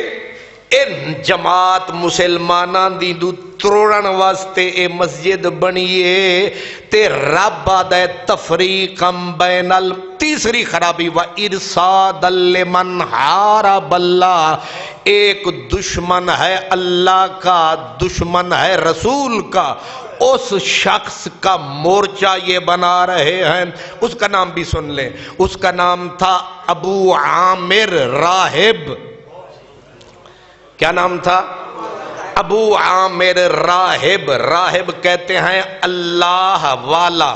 اے جماعت مسلمانان دی دو تروڑن واسطے اے مسجد بنیے تے رب آدھے تفریقم بین تیسری خرابی و ارصاد لمن حارب اللہ، ایک دشمن ہے اللہ کا، دشمن ہے رسول کا، اس شخص کا مورچہ یہ بنا رہے ہیں۔ اس کا نام بھی سن لیں، اس کا نام تھا ابو عامر راہب۔ کیا نام تھا؟ ابو عامر راہب۔ راہب کہتے ہیں اللہ والا،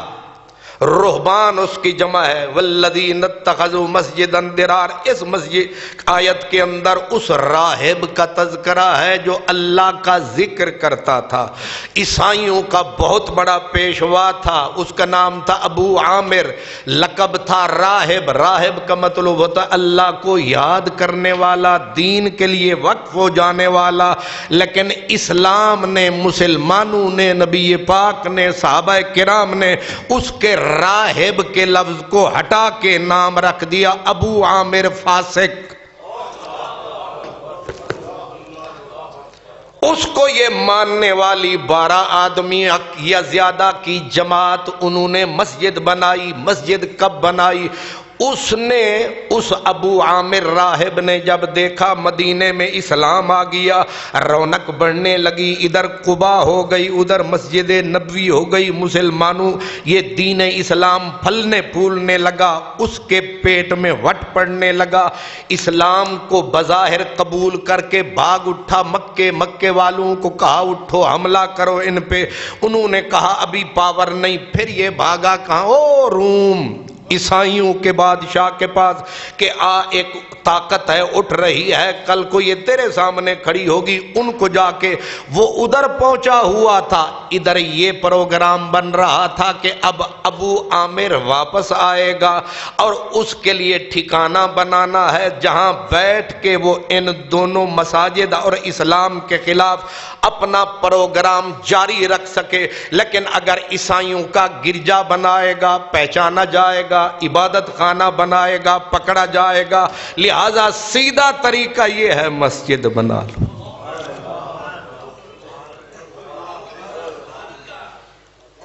رہبان اس کی جمع ہے، والذین اتخذوا مسجدا درار۔ اس مسجد آیت کے اندر اس راہب کا تذکرہ ہے جو اللہ کا ذکر کرتا تھا، عیسائیوں کا بہت بڑا پیشوا تھا، اس کا نام تھا ابو عامر، لقب تھا راہب۔ راہب کا مطلب ہوتا ہے اللہ کو یاد کرنے والا، دین کے لیے وقف ہو جانے والا۔ لیکن اسلام نے، مسلمانوں نے، نبی پاک نے، صحابہ کرام نے اس کے راہب کے لفظ کو ہٹا کے نام رکھ دیا ابو عامر فاسق۔ اس کو یہ ماننے والی 12 آدمی یا زیادہ کی جماعت انہوں نے مسجد بنائی۔ مسجد کب بنائی؟ اس نے، اس ابو عامر راہب نے جب دیکھا مدینے میں اسلام آ گیا، رونق بڑھنے لگی، ادھر قباء ہو گئی، ادھر مسجد نبوی ہو گئی، مسلمانوں یہ دین اسلام پھلنے پھولنے لگا، اس کے پیٹ میں وٹ پڑنے لگا، اسلام کو بظاہر قبول کر کے بھاگ اٹھا مکے۔ مکے والوں کو کہا اٹھو حملہ کرو ان پہ، انہوں نے کہا ابھی پاور نہیں، پھر یہ بھاگا کہاں؟ او روم، عیسائیوں کے بادشاہ کے پاس کہ ایک طاقت ہے اٹھ رہی ہے، کل کو یہ تیرے سامنے کھڑی ہوگی، ان کو جا کے وہ ادھر پہنچا ہوا تھا، ادھر یہ پروگرام بن رہا تھا کہ اب ابو عامر واپس آئے گا اور اس کے لیے ٹھکانہ بنانا ہے جہاں بیٹھ کے وہ ان دونوں مساجد اور اسلام کے خلاف اپنا پروگرام جاری رکھ سکے۔ لیکن اگر عیسائیوں کا گرجا بنائے گا پہچانا جائے گا، عبادت خانہ بنائے گا پکڑا جائے گا، لہذا سیدھا طریقہ یہ ہے مسجد بنا لو۔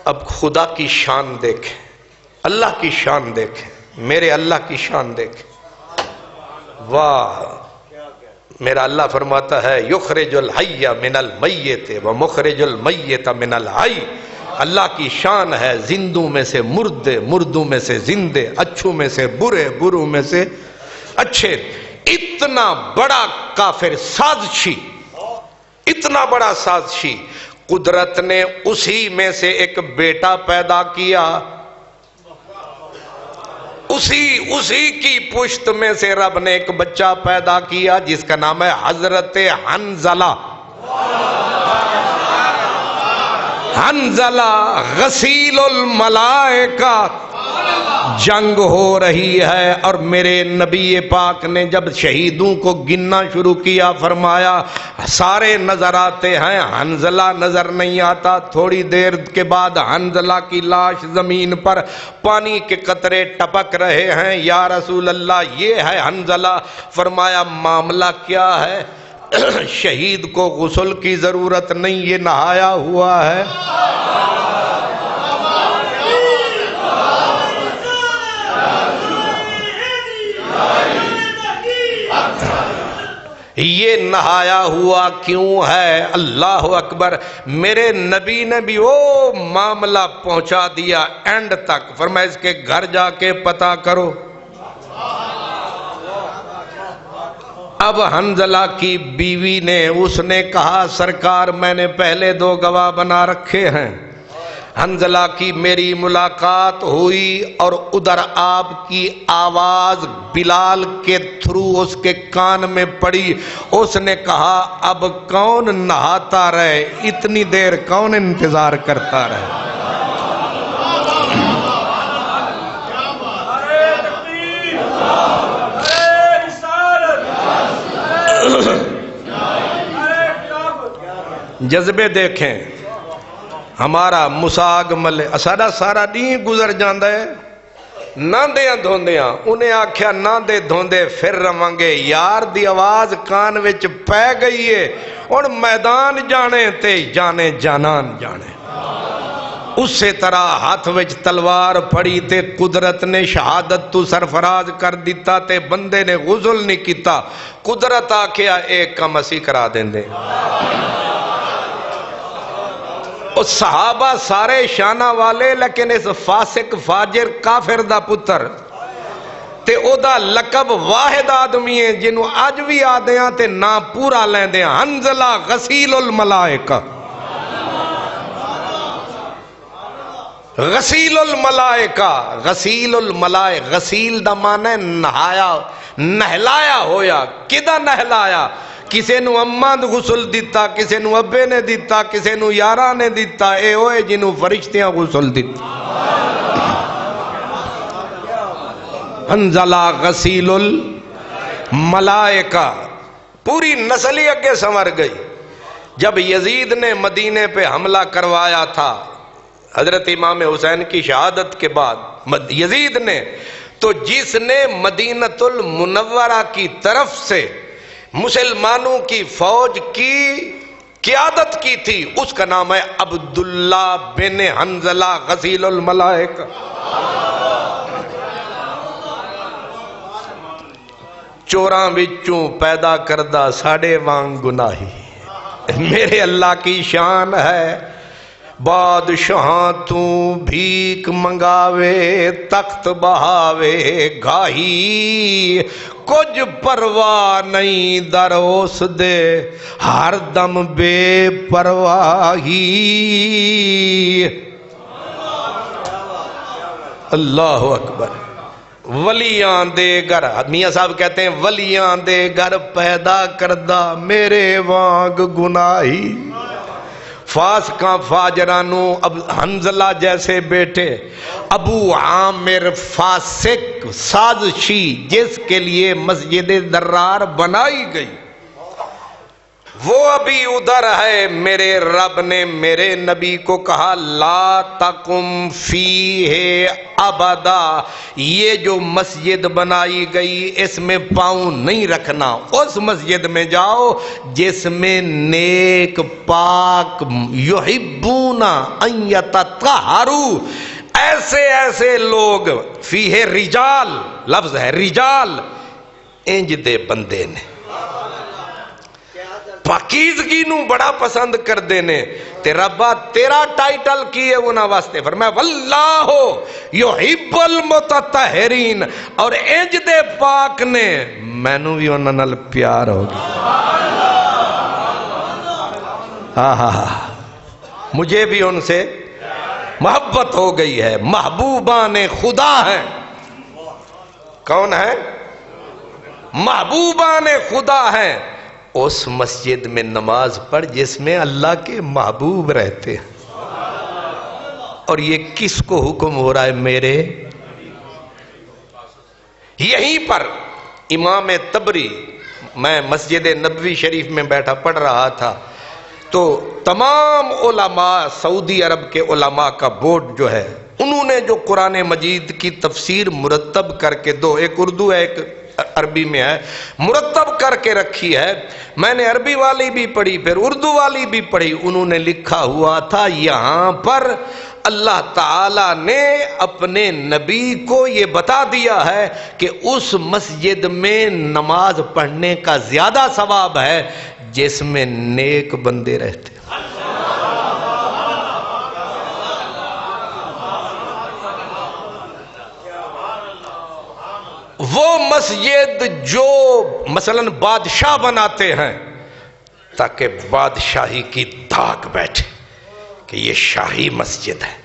اب خدا کی شان دیکھیں، اللہ کی شان دیکھیں، میرے اللہ کی شان دیکھیں، واہ! میرا اللہ فرماتا ہے یخرج الحی من المیت ومخرج المیت من الحی۔ اللہ کی شان ہے زندوں میں سے مردے، مردوں میں سے زندے، اچھوں میں سے برے، بروں میں سے اچھے۔ اتنا بڑا کافر سازشی، اتنا بڑا سازشی، قدرت نے اسی میں سے ایک بیٹا پیدا کیا، اسی کی پشت میں سے رب نے ایک بچہ پیدا کیا جس کا نام ہے حضرت حنظلہ۔ حنظلہ غسیل الملائکہ۔ جنگ ہو رہی ہے اور میرے نبی پاک نے جب شہیدوں کو گننا شروع کیا فرمایا سارے نظر آتے ہیں، حنظلہ نظر نہیں آتا۔ تھوڑی دیر کے بعد حنظلہ کی لاش زمین پر پانی کے قطرے ٹپک رہے ہیں۔ یا رسول اللہ یہ ہے حنظلہ؟ فرمایا معاملہ کیا ہے؟ شہید کو غسل کی ضرورت نہیں، یہ نہایا ہوا ہے۔ یہ نہایا ہوا کیوں ہے؟ اللہ اکبر! میرے نبی نے بھی وہ معاملہ پہنچا دیا اینڈ تک۔ فرمایا اس کے گھر جا کے پتہ کرو۔ اب حنظلہ کی بیوی نے، اس نے کہا سرکار میں نے پہلے 2 گواہ بنا رکھے ہیں، حنظلہ کی میری ملاقات ہوئی اور ادھر آپ کی آواز بلال کے تھرو اس کے کان میں پڑی۔ اس نے کہا اب کون نہاتا رہے، اتنی دیر کون انتظار کرتا رہے؟ جذبے دیکھیں، ہمارا مساگ ملے سارا نہیں گزر جاندہ ہے نہ دیاں دھوندیاں، انہیں آکھیا نہ دے دھوندے پھر روانگے، یار دی آواز کان وچ پہ گئی ہے، ان میدان جانے تے جانے جانان جانے۔ اسی طرح ہاتھ وچ تلوار پڑی تے قدرت نے شہادت تو سرفراز کر دیتا تے بندے نے غسل نہیں کیتا، قدرت آکھیا ایک کم اسی کرا دیں دے۔ صحابہ سارے شانہ والے، لیکن اس فاسق فاجر کافر دا پتر تے او دا لقب واحد آدمی ہے جنہوں آج بھی آدیاں تے نا پورا لیندیاں، حنظلہ غسیل الملائکہ۔ غسیل الملائکہ، غسیل الملائکہ، غسیل دا معنی نہایا، نہلایا ہویا۔ کدہ نہلایا؟ کسے نو اماں دو غسل دیتا، کسے نو ابے نے دیتا، کسے نو یارہ نے دیتا، اے ہوئے جنہوں فرشتیاں غسل دیتا۔ حنظلہ غسیل الملائکہ، پوری نسل ہی اگے سنور گئی۔ جب یزید نے مدینے پہ حملہ کروایا تھا حضرت امام حسین کی شہادت کے بعد یزید نے، تو جس نے مدینہ المنورہ کی طرف سے مسلمانوں کی فوج کی قیادت کی تھی اس کا نام ہے عبداللہ بن حنظلہ غسیل الملائکہ۔ چوراں وچوں پیدا کردہ ساڑے وانگ گناہی، میرے اللہ کی شان ہے۔ بادشاہ تو بھیک منگاوے تخت بہاوے گاہی، کچھ پرواہ نہیں در اس دے ہر دم بے پرواہی۔ اللہ اکبر۔ ولیاں دے گھر، میاں صاحب کہتے ہیں ولیاں دے گھر پیدا کردہ میرے وانگ گناہی، فاسقاں فاجرانو اب حنزلہ جیسے بیٹے، ابو عامر فاسق سازشی جس کے لیے مسجد درار بنائی گئی، وہ ابھی ادھر ہے۔ میرے رب نے میرے نبی کو کہا لا تقم فیہ ابدا، یہ جو مسجد بنائی گئی اس میں پاؤں نہیں رکھنا، اس مسجد میں جاؤ جس میں نیک پاک یحبون ان یتطہروا، ایسے ایسے لوگ، فیہ رجال لفظ ہے رجال، انج دے بندے نے پاکیزگی نو بڑا پسند کر دینے، تے ربا تیرا ٹائٹل کیے انہاں واسطے فرمایا واللہ یحب المتطہرین، اور انج دے پاک نے مینوں بھی انہاں نال پیار ہو گیا، مجھے بھی ان سے محبت ہو گئی ہے، محبوبان خدا ہیں۔ کون ہے؟ محبوبان خدا ہیں۔ اس مسجد میں نماز پڑھ جس میں اللہ کے محبوب رہتے ہیں، اور یہ کس کو حکم ہو رہا ہے؟ میرے یہیں پر امام طبری، میں مسجد نبوی شریف میں بیٹھا پڑھ رہا تھا تو تمام علماء سعودی عرب کے علماء کا بورڈ جو ہے، انہوں نے جو قرآن مجید کی تفسیر مرتب کر کے دو، ایک اردو ہے ایک عربی میں ہے، مرتب کر کے رکھی ہے، میں نے عربی والی بھی پڑھی پھر اردو والی بھی پڑھی، انہوں نے لکھا ہوا تھا یہاں پر اللہ تعالی نے اپنے نبی کو یہ بتا دیا ہے کہ اس مسجد میں نماز پڑھنے کا زیادہ ثواب ہے جس میں نیک بندے رہتے ہیں۔ وہ مسجد جو مثلا بادشاہ بناتے ہیں تاکہ بادشاہی کی دھاک بیٹھے کہ یہ شاہی مسجد ہے،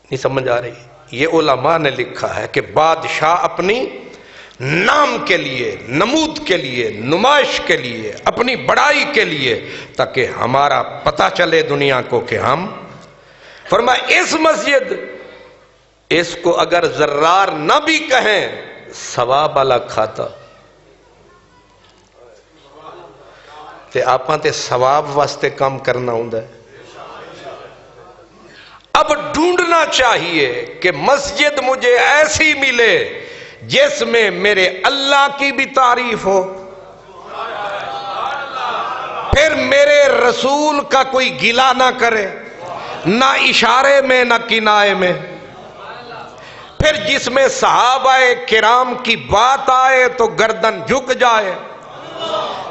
نہیں سمجھ آ رہی؟ یہ علماء نے لکھا ہے کہ بادشاہ اپنی نام کے لیے، نمود کے لیے، نمائش کے لیے، اپنی بڑائی کے لیے، تاکہ ہمارا پتہ چلے دنیا کو کہ ہم، فرمایا اس مسجد، اس کو اگر زرار نہ بھی کہیں ثواب الگ کھاتا، تے آپاں تے ثواب واسطے کام کرنا ہوندہ ہے۔ اب ڈھونڈنا چاہیے کہ مسجد مجھے ایسی ملے جس میں میرے اللہ کی بھی تعریف ہو، پھر میرے رسول کا کوئی گلہ نہ کرے، نہ اشارے میں نہ کنائے میں، پھر جس میں صحابہ کرام کی بات آئے تو گردن جھک جائے،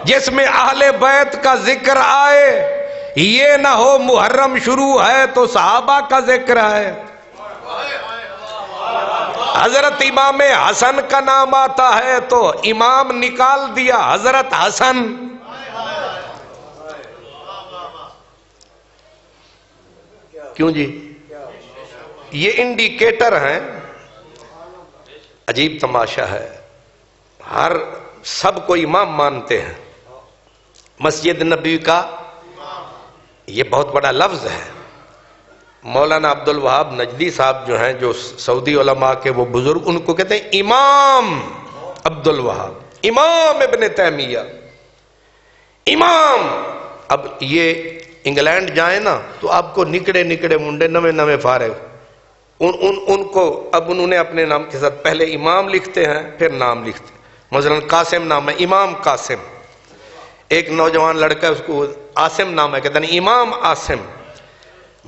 جس میں اہل بیت کا ذکر آئے یہ نہ ہو محرم شروع ہے تو صحابہ کا ذکر ہے، حضرت امام حسن کا نام آتا ہے تو امام نکال دیا حضرت حسن، کیوں جی؟ یہ انڈیکیٹر ہیں، عجیب تماشا ہے، ہر سب کو امام مانتے ہیں، مسجد نبی کا یہ بہت بڑا لفظ ہے۔ مولانا عبد الوہاب نجدی صاحب جو ہیں، جو سعودی علماء کے وہ بزرگ، ان کو کہتے ہیں امام عبد الوہاب، امام ابن تیمیہ، امام۔ اب یہ انگلینڈ جائیں نا تو آپ کو نکڑے نکڑے منڈے نوے نوے فارغ، ان کو اب انہوں نے اپنے نام کے ساتھ پہلے امام لکھتے ہیں پھر نام لکھتے ہیں، مثلا قاسم نام ہے، امام قاسم۔ ایک نوجوان لڑکا ہے اس کو عاصم نام ہے، کہتے ہیں امام عاصم۔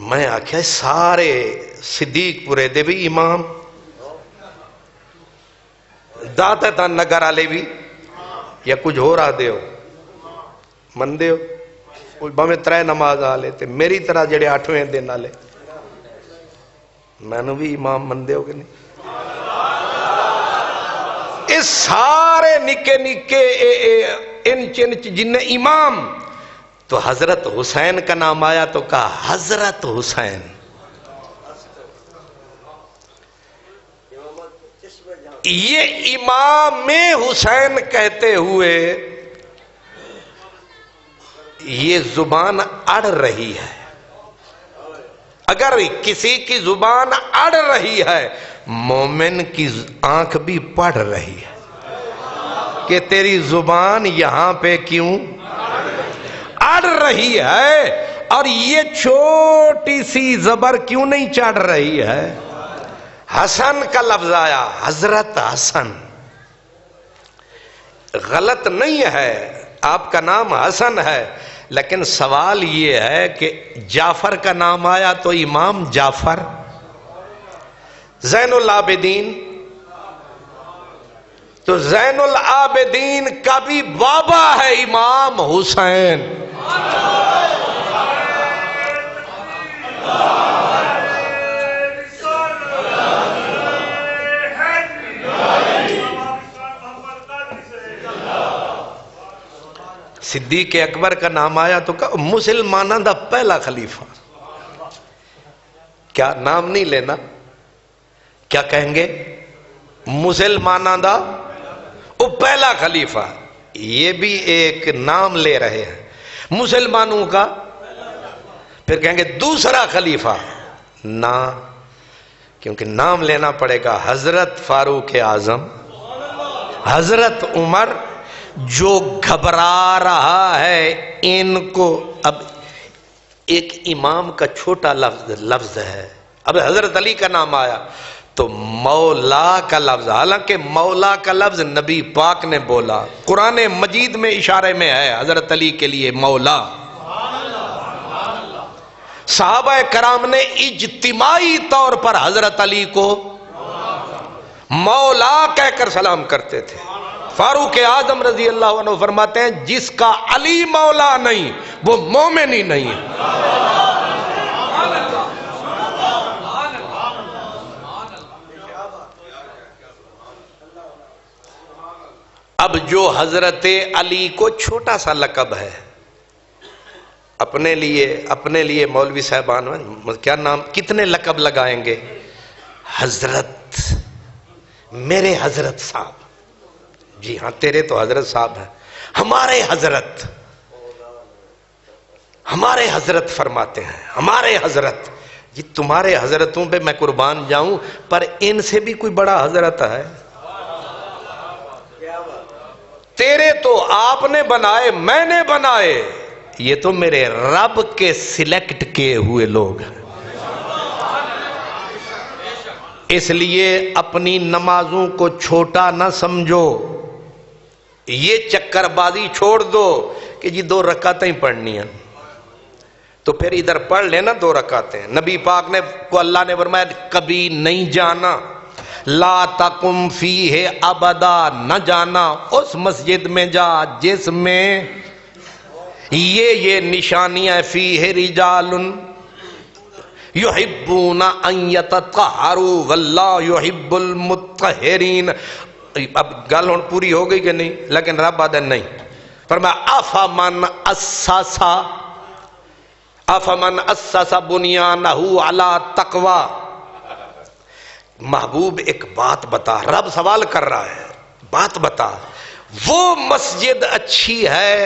میں آکھیا سارے صدیق پورے دے بھی امام، داتا تھا نگر آلے بھی، یا کچھ ہو رہا دے ہو من دے ہو، بہمیں ترے نماز آلے تے میری طرح جڑے 8ویں دن آلے، میں نے بھی امام من دے ہو کہ نہیں؟ اس سارے نکے نکے انچ انچ جن امام، تو حضرت حسین کا نام آیا تو کہا حضرت حسین۔ یہ امام حسین کہتے ہوئے یہ زبان اڑ رہی ہے. اگر کسی کی زبان اڑ رہی ہے مومن کی آنکھ بھی پڑھ رہی ہے کہ تیری زبان یہاں پہ کیوں اڑ رہی ہے، اور یہ چھوٹی سی زبر کیوں نہیں چڑھ رہی ہے. حسن کا لفظ آیا، حضرت حسن. غلط نہیں ہے، آپ کا نام حسن ہے، لیکن سوال یہ ہے کہ جعفر کا نام آیا تو امام جعفر، زین العابدین تو زین العابدین کا بھی بابا ہے امام حسین. صدیق اکبر کا نام آیا تو کہا مسلمانوں دا پہلا خلیفہ. کیا نام نہیں لینا، کیا کہیں گے؟ مسلمانوں دا وہ پہلا خلیفہ. یہ بھی ایک نام لے رہے ہیں مسلمانوں کا، پھر کہیں گے دوسرا خلیفہ نہ، کیونکہ نام لینا پڑے گا. حضرت فاروق اعظم، حضرت عمر، جو گھبرا رہا ہے ان کو. اب ایک امام کا چھوٹا لفظ ہے، اب حضرت علی کا نام آیا تو مولا کا لفظ، حالانکہ مولا کا لفظ نبی پاک نے بولا، قرآن مجید میں اشارے میں ہے حضرت علی کے لیے مولا. صحابہ کرام نے اجتماعی طور پر حضرت علی کو مولا کہہ کر سلام کرتے تھے. فاروق اعظم رضی اللہ عنہ فرماتے ہیں جس کا علی مولا نہیں وہ مومن ہی نہیں ہے. اب جو حضرت علی کو چھوٹا سا لقب ہے، اپنے لیے مولوی صاحبان کیا نام، کتنے لقب لگائیں گے؟ حضرت، میرے حضرت صاحب. جی ہاں تیرے تو حضرت صاحب ہیں، ہمارے حضرت فرماتے ہیں ہمارے حضرت. جی تمہارے حضرتوں پہ میں قربان جاؤں، پر ان سے بھی کوئی بڑا حضرت ہے؟ تیرے تو آپ نے بنائے، میں نے بنائے، یہ تو میرے رب کے سلیکٹ کیے ہوئے لوگ ہیں. اس لیے اپنی نمازوں کو چھوٹا نہ سمجھو، یہ چکر بازی چھوڑ دو کہ جی 2 رکعتیں پڑھنی ہیں تو پھر ادھر پڑھ لینا 2 رکعتیں. نبی پاک نے کو اللہ نے فرمایا کبھی نہیں جانا، لا تقم فیہ ابدا، نہ جانا اس مسجد میں جا جس میں یہ نشانیاں فیہ رجال یحبون ان یتطہروا واللہ یحب المطہرین. اب گل ہون پوری ہو گئی کہ نہیں؟ لیکن رب آدھے نہیں. فرمایا افمن اسس بنیانہ علی تقوی. محبوب ایک بات بتا، رب سوال کر رہا ہے، بات بتا وہ مسجد اچھی ہے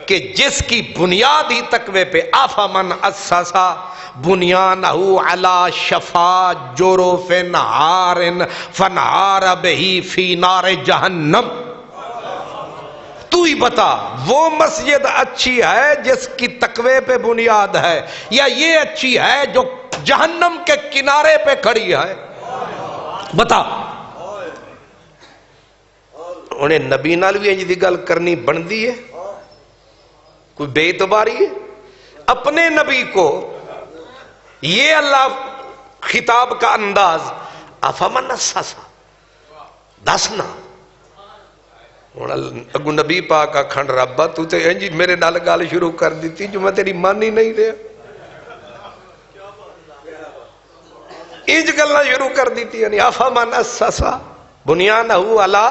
کہ جس کی بنیاد ہی تقوی پہ. افمن اسس بنیانہ علی شفا جرف نہار فنہار بہ فی نار جہنم. تو ہی بتا وہ مسجد اچھی ہے جس کی تقوی پہ بنیاد ہے، یا یہ اچھی ہے جو جہنم کے کنارے پہ کھڑی ہے؟ بتا. انہیں نبی نال بھی انج دی گل کرنی بندی ہے؟ کوئی بے اعتباری ہے؟ اپنے نبی کو یہ اللہ خطاب کا انداز، افمن اسس، دسنا. اگو نبی پاک آکھن ربا تو تے انج میرے نال گل شروع کر دیتی جو میں تیری مان ہی نہیں رہا، انج گلاں شروع کر دیتی. یعنی افمن اسس بنیانہ علی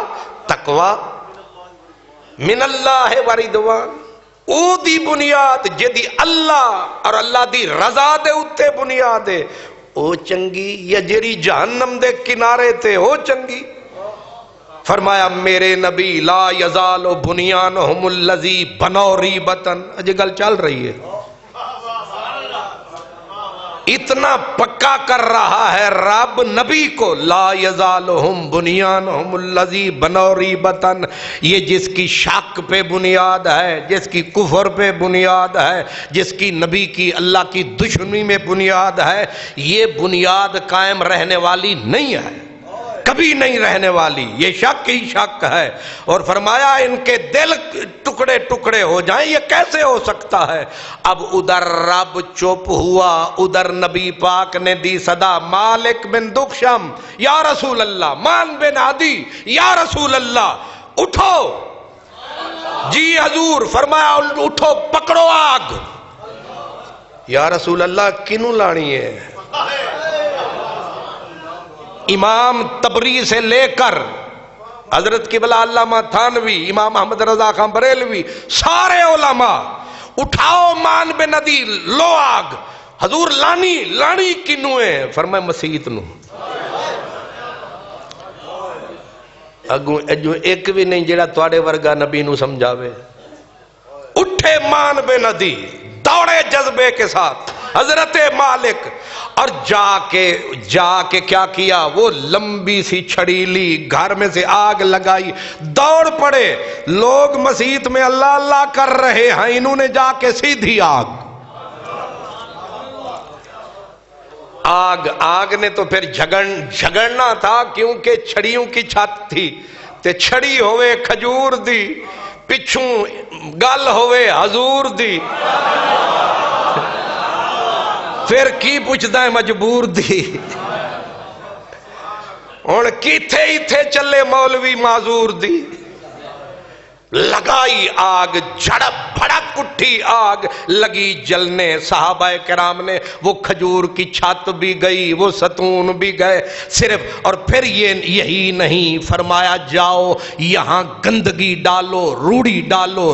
تقوی من اللہ و رضوان، او دی بنیاد جدی اللہ اور اللہ دی رضا دے اتے بنیاد ہے، او چنگی یا جیری جہنم دے کنارے تے او چنگی؟ فرمایا میرے نبی لا یزال بنیانہم الذی بنوا ریبتن، اجے گل چل رہی ہے، اتنا پکا کر رہا ہے رب نبی کو، لا یزالہم بنیانہم الذی بنوا ریبتن، یہ جس کی شک پہ بنیاد ہے، جس کی کفر پہ بنیاد ہے، جس کی نبی کی اللہ کی دشمنی میں بنیاد ہے، یہ بنیاد قائم رہنے والی نہیں ہے، کبھی نہیں رہنے والی، یہ شک ہی شک ہے۔ اور فرمایا ان کے دل ٹکڑے ٹکڑے ہو جائیں، یہ کیسے ہو سکتا ہے؟ اب ادھر رب چپ ہوا، ادھر نبی پاک نے دی صدا، مالک بن دخشم یا رسول اللہ، مان بن عدی یا رسول اللہ، اٹھو جی حضور، فرمایا اٹھو پکڑو آگ، یا رسول اللہ کنوں لانی ہے؟ امام تبری سے لے کر حضرت قبلہ علامہ تھانوی، امام احمد رضا خان بریلوی، سارے علماء اٹھاؤ مان بن عدی، لو آگ، حضور لانی کنوں ہے؟ فرمائے مسیحت نو، اگوں اجو ایک بھی نہیں جڑا تواڈے ورگا نبی نو سمجھاوے۔ اٹھے مان بن عدی، دوڑے جذبے کے ساتھ حضرت مالک، اور جا کے کیا کیا؟ وہ لمبی سی چھڑی لی، گھر میں سے آگ لگائی، دوڑ پڑے، لوگ مسجد میں اللہ اللہ کر رہے ہیں، انہوں نے جا کے سیدھی آگ نے تو پھر جھگڑنا تھا، کیونکہ چھڑیوں کی چھت تھی، تے چھڑی ہوئے کھجور دی، پچھوں گل ہوئے حضور دی، پھر کی پوچھتا ہے مجبور دی، اور کیتھے ہی تھے چلے مولوی معذور دی، لگائی آگ، جھڑپ بھڑک اٹھی آگ، لگی جلنے، صحابہ کرام نے وہ کھجور کی چھت بھی گئی، وہ ستون بھی گئے، صرف، اور پھر یہی نہیں، فرمایا جاؤ یہاں گندگی ڈالو،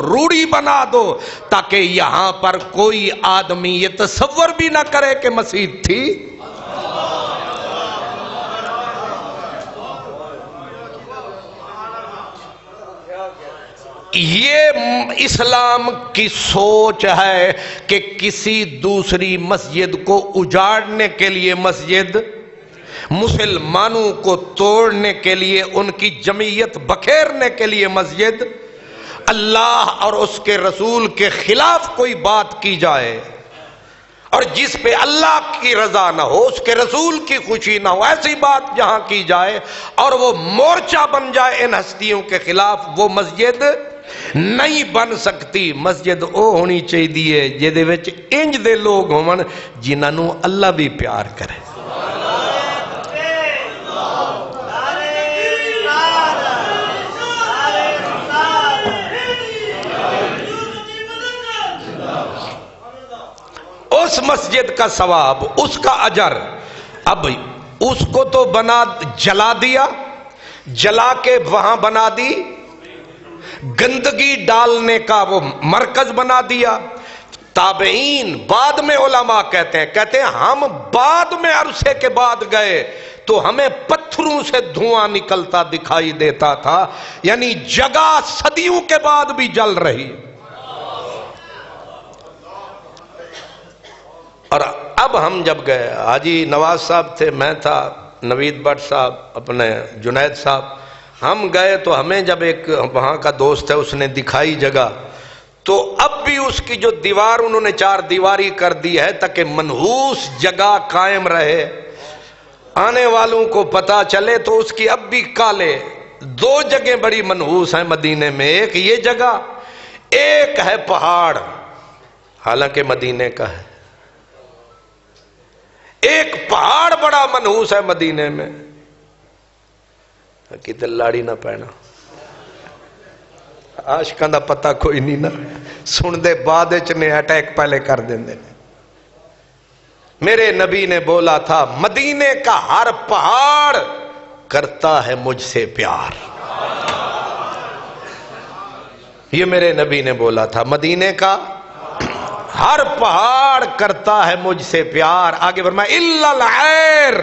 روڑی بنا دو، تاکہ یہاں پر کوئی آدمی یہ تصور بھی نہ کرے کہ مسجد تھی۔ یہ اسلام کی سوچ ہے کہ کسی دوسری مسجد کو اجاڑنے کے لیے مسجد، مسلمانوں کو توڑنے کے لیے، ان کی جمعیت بکھیرنے کے لیے مسجد، اللہ اور اس کے رسول کے خلاف کوئی بات کی جائے اور جس پہ اللہ کی رضا نہ ہو، اس کے رسول کی خوشی نہ ہو، ایسی بات جہاں کی جائے اور وہ مورچہ بن جائے ان ہستیوں کے خلاف، وہ مسجد نہیں بن سکتی۔ مسجد او ہونی چاہیے جہدے وچ انج دے لوگ ہون جنہاں نو اللہ بھی پیار کرے۔ اس مسجد کا ثواب، اس کا اجر، اب اس کو تو جلا دیا، جلا کے وہاں بنا دی، گندگی ڈالنے کا وہ مرکز بنا دیا۔ تابعین بعد میں علماء کہتے ہیں ہم بعد میں عرصے کے بعد گئے تو ہمیں پتھروں سے دھواں نکلتا دکھائی دیتا تھا، یعنی جگہ صدیوں کے بعد بھی جل رہی۔ اور اب ہم جب گئے، حاجی نواز صاحب تھے، میں تھا، نوید بٹ صاحب، اپنے جنید صاحب، ہم گئے تو ہمیں جب ایک وہاں کا دوست ہے اس نے دکھائی جگہ، تو اب بھی اس کی جو دیوار انہوں نے 4 دیواری کر دی ہے تاکہ منحوس جگہ قائم رہے، آنے والوں کو پتا چلے، تو اس کی اب بھی کالے 2 جگہیں بڑی منحوس ہیں مدینے میں، ایک یہ جگہ، ایک ہے پہاڑ، حالانکہ مدینے کا ہے، ایک پہاڑ بڑا منحوس ہے مدینے میں، کتے لاڑی نہ پینا، عاشقاں دا پتہ کوئی نہیں نا، سن دے بعد چنے اٹیک پہلے کر دیندے۔ میرے نبی نے بولا تھا مدینے کا ہر پہاڑ کرتا ہے مجھ سے پیار، یہ میرے نبی نے بولا تھا، مدینے کا ہر پہاڑ کرتا ہے مجھ سے پیار۔ آگے فرمایا الا العیر،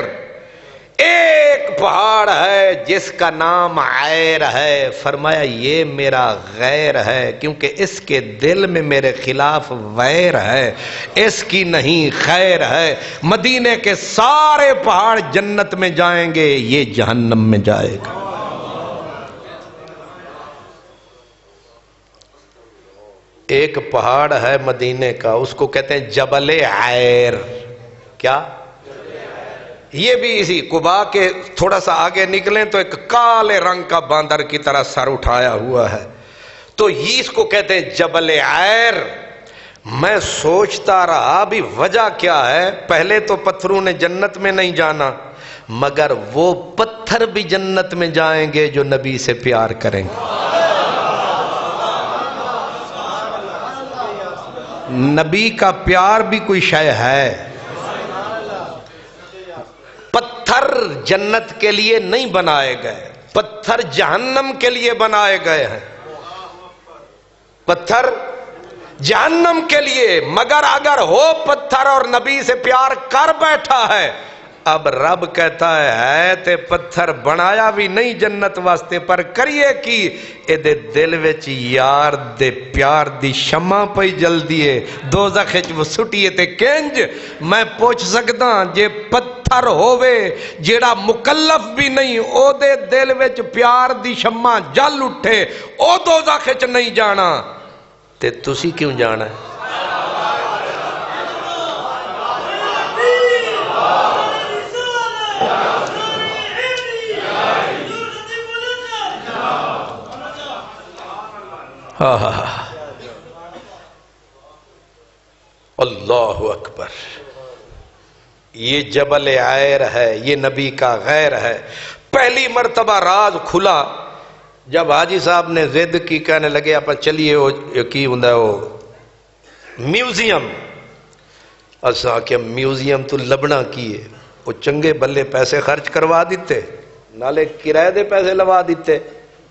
ایک پہاڑ ہے جس کا نام عیر ہے، فرمایا یہ میرا غیر ہے، کیونکہ اس کے دل میں میرے خلاف ویر ہے، اس کی نہیں خیر ہے۔ مدینے کے سارے پہاڑ جنت میں جائیں گے، یہ جہنم میں جائے گا۔ ایک پہاڑ ہے مدینے کا، اس کو کہتے ہیں جبل عیر۔ کیا؟ یہ بھی اسی قباء کے تھوڑا سا آگے نکلیں تو ایک کالے رنگ کا باندر کی طرح سر اٹھایا ہوا ہے، تو یہ اس کو کہتے ہیں جبل عیر۔ میں سوچتا رہا بھی وجہ کیا ہے، پہلے تو پتھروں نے جنت میں نہیں جانا، مگر وہ پتھر بھی جنت میں جائیں گے جو نبی سے پیار کریں گے۔ نبی کا پیار بھی کوئی شے ہے۔ پتھر جنت کے لیے نہیں بنائے گئے، پتھر جہنم کے لیے بنائے گئے ہیں، پتھر جہنم کے لیے۔ مگر اگر ہو پتھر اور نبی سے پیار کر بیٹھا ہے، اب رب کہتا ہے تے پتھر بنایا بھی نہیں جنت واسطے، پر کریے کی اے دل وچ یار دے پیار دی شمع پئی جلدی ہے، دوزخ وچ وہ سٹیے تے کنج۔ میں پوچھ سکدا جے پتھر ہووے جیڑا مکلف بھی نہیں، او دے دل وچ پیار دی شمع جل اٹھے، او دوزخ وچ نہیں جانا تے تسی کیوں جانا ہے؟ اللہ اکبر۔ یہ جبل عیر ہے، یہ نبی کا غیر ہے۔ پہلی مرتبہ راز کھلا جب حاجی صاحب نے ضد کی، کہنے لگے آپ چلیے وہ کی ہوندا وہ میوزیم۔ اسا کہ میوزیم تو لبنا کیے، وہ چنگے بلے پیسے خرچ کروا دیتے، نالے کرائے دے پیسے لوا دیتے،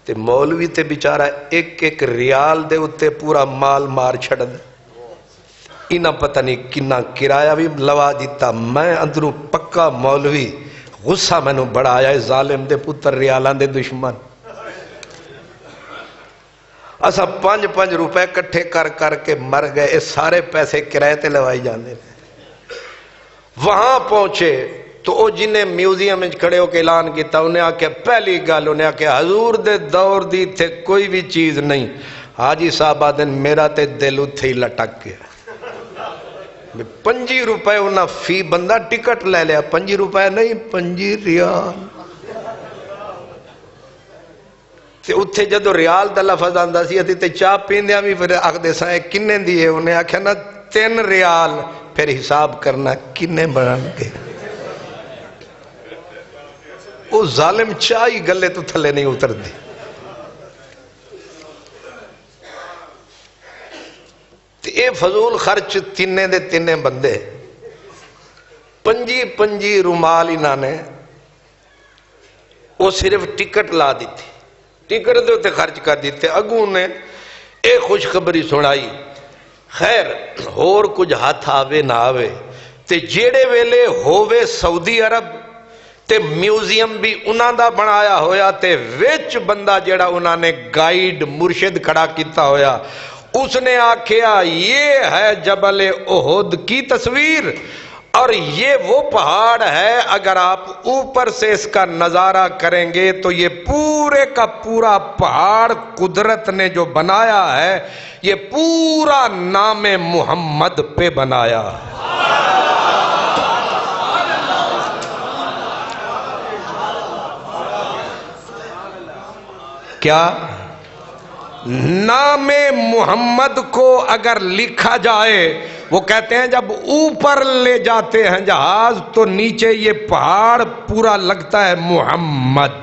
تے مولوی تے بیچارہ ایک ایک ریال دے اتے پورا مال مار چھڑ دے، انہاں پتہ نہیں کنا کرایہ بھی لوا دیتا۔ میں اندروں پکا مولوی، غصہ میں نو بڑا آیا، ظالم دے پتر ریالان دے دشمن۔ اسا 5 روپے کٹھے کر کر کے مر گئے، اس سارے پیسے کرائے تے لوائی جاندے۔ وہاں پہنچے تو او جنہیں میوزیم میں کھڑے ہو کے اعلان کیتا، انہیں آکے پہلی گل انہیں آکے حضور دے دور دی تھے کوئی بھی چیز نہیں۔ حاجی صاحب آدن میرا تے دل اتھے ہی لٹک گیا۔ 5 روپے انہاں فی بندہ ٹکٹ لے لیا، 5 روپے نہیں 5 ریال۔ تے اتھے جدو ریال دا لفظ آندا سی تے چاہ پیندیاں بھی پھر آکھدے سائے کنے دیئے، انہیں آکھیا نا 3 ریال، پھر حساب کرنا کنے بڑھان کے۔ وہ ظالم چاہی گلے تو تھلے نہیں اتر دی۔ اے فضول خرچ تینے دے تینے بندے 25 رومال انہاں نے وہ صرف ٹکٹ لا دی تھی، ٹکٹ دے ہوتے خرچ کر دیتے۔ اگوں نے ایک خوشخبری سنائی، خیر اور کچھ ہاتھ آوے نہ آوے تے جیڑے ویلے ہووے سعودی عرب تے میوزیم بھی انہاں دا بنایا ہویا تے وچ بندہ جیڑا انہاں نے گائیڈ مرشد کھڑا کیتا ہویا، اس نے آکھیا یہ ہے جبل احد کی تصویر، اور یہ وہ پہاڑ ہے اگر آپ اوپر سے اس کا نظارہ کریں گے تو یہ پورے کا پورا پہاڑ قدرت نے جو بنایا ہے یہ پورا نام محمد پہ بنایا ہے۔ کیا نام محمد کو اگر لکھا جائے، وہ کہتے ہیں جب اوپر لے جاتے ہیں جہاز تو نیچے یہ پہاڑ پورا لگتا ہے محمد۔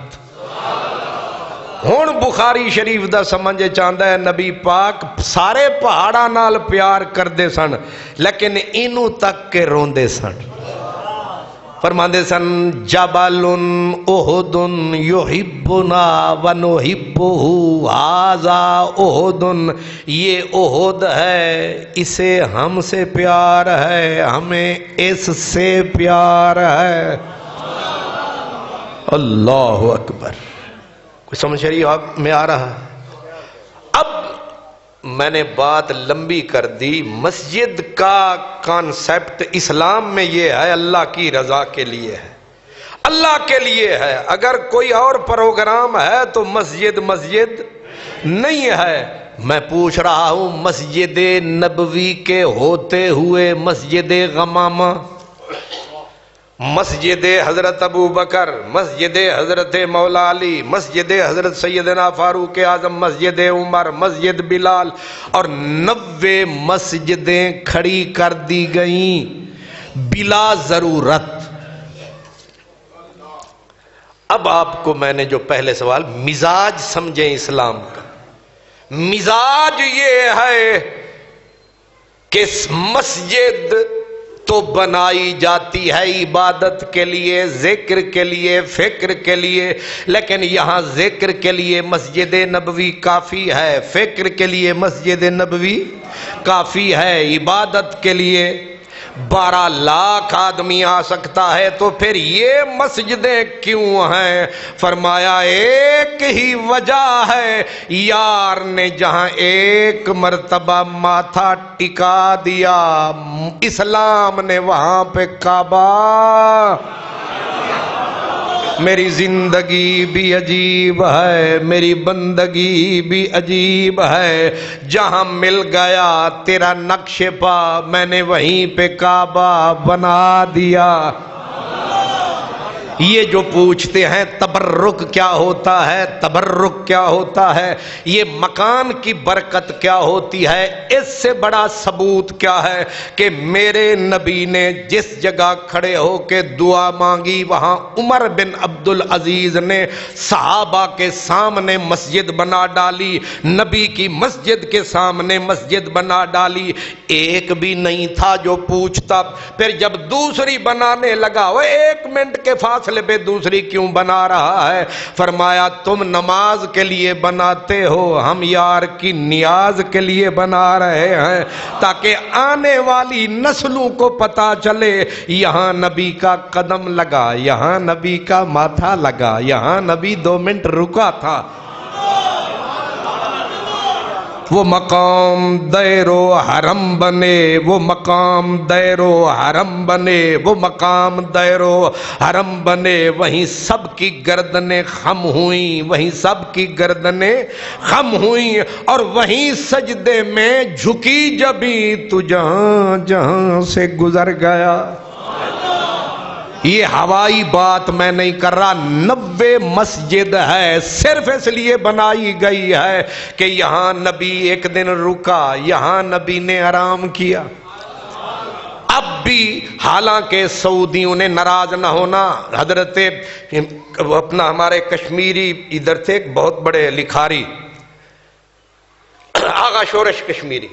ہون بخاری شریف دا سمجھے چاہتا ہے نبی پاک سارے پہاڑاں نال پیار کر دے سن لیکن انہوں تک کے روندے سن۔ فرماندے سن جبل احد یحبنا ونحبہ ھذا احد، یہ احد ہے اسے ہم سے پیار ہے ہمیں اس سے پیار ہے۔ اللہ اکبر. کوئی سمجھ رہی آپ میں آ رہا ہے؟ اب میں نے بات لمبی کر دی. مسجد کا کانسیپٹ اسلام میں یہ ہے اللہ کی رضا کے لیے ہے, اللہ کے لیے ہے. اگر کوئی اور پروگرام ہے تو مسجد مسجد نہیں ہے. میں پوچھ رہا ہوں مسجد نبوی کے ہوتے ہوئے مسجد غمامہ, مسجد حضرت ابو بکر, مسجد حضرت مولا علی, مسجد حضرت سیدنا فاروق اعظم, مسجد عمر, مسجد بلال اور 90 مسجدیں کھڑی کر دی گئیں بلا ضرورت. اب آپ کو میں نے جو پہلے سوال, مزاج سمجھیں اسلام کا. مزاج یہ ہے کہ مسجد تو بنائی جاتی ہے عبادت کے لیے, ذکر کے لیے, فکر کے لیے, لیکن یہاں ذکر کے لیے مسجد نبوی کافی ہے, فکر کے لیے مسجد نبوی کافی ہے, عبادت کے لیے 12 لاکھ آدمی آ سکتا ہے. تو پھر یہ مسجدیں کیوں ہیں؟ فرمایا ایک ہی وجہ ہے, یار نے جہاں ایک مرتبہ ماتھا ٹکا دیا اسلام نے وہاں پہ کعبہ. میری زندگی بھی عجیب ہے, میری بندگی بھی عجیب ہے, جہاں مل گیا تیرا نقش پا میں نے وہیں پہ کعبہ بنا دیا. یہ جو پوچھتے ہیں تبرک کیا ہوتا ہے, تبرک کیا ہوتا ہے, یہ مکان کی برکت کیا ہوتی ہے, اس سے بڑا ثبوت کیا ہے کہ میرے نبی نے جس جگہ کھڑے ہو کے دعا مانگی وہاں عمر بن عبد العزیز نے صحابہ کے سامنے مسجد بنا ڈالی, نبی کی مسجد کے سامنے مسجد بنا ڈالی. ایک بھی نہیں تھا جو پوچھتا. پھر جب دوسری بنانے لگا, وہ 1 منٹ کے فاصلے پہ دوسری کیوں بنا رہا ہے؟ فرمایا تم نماز کے لیے بناتے ہو, ہم یار کی نیاز کے لیے بنا رہے ہیں تاکہ آنے والی نسلوں کو پتا چلے یہاں نبی کا قدم لگا, یہاں نبی کا ماتھا لگا, یہاں نبی 2 منٹ رکا تھا. وہ مقام دیر و حرم بنے, وہ مقام دیر و حرم بنے, وہ مقام دیر و حرم بنے, وہیں سب کی گردنیں خم ہوئیں, وہیں سب کی گردنیں خم ہوئیں, اور وہیں سجدے میں جھکی جبیں تو جہاں جہاں سے گزر گیا. یہ ہوائی بات میں نہیں کر رہا, 90 مسجد ہے صرف اس لیے بنائی گئی ہے کہ یہاں نبی ایک دن رکا, یہاں نبی نے آرام کیا. اب بھی حالانکہ سعودیوں نے ناراض نہ ہونا, حضرت اپنا ہمارے کشمیری ادھر تھے ایک بہت بڑے لکھاری آغا شورش کشمیری,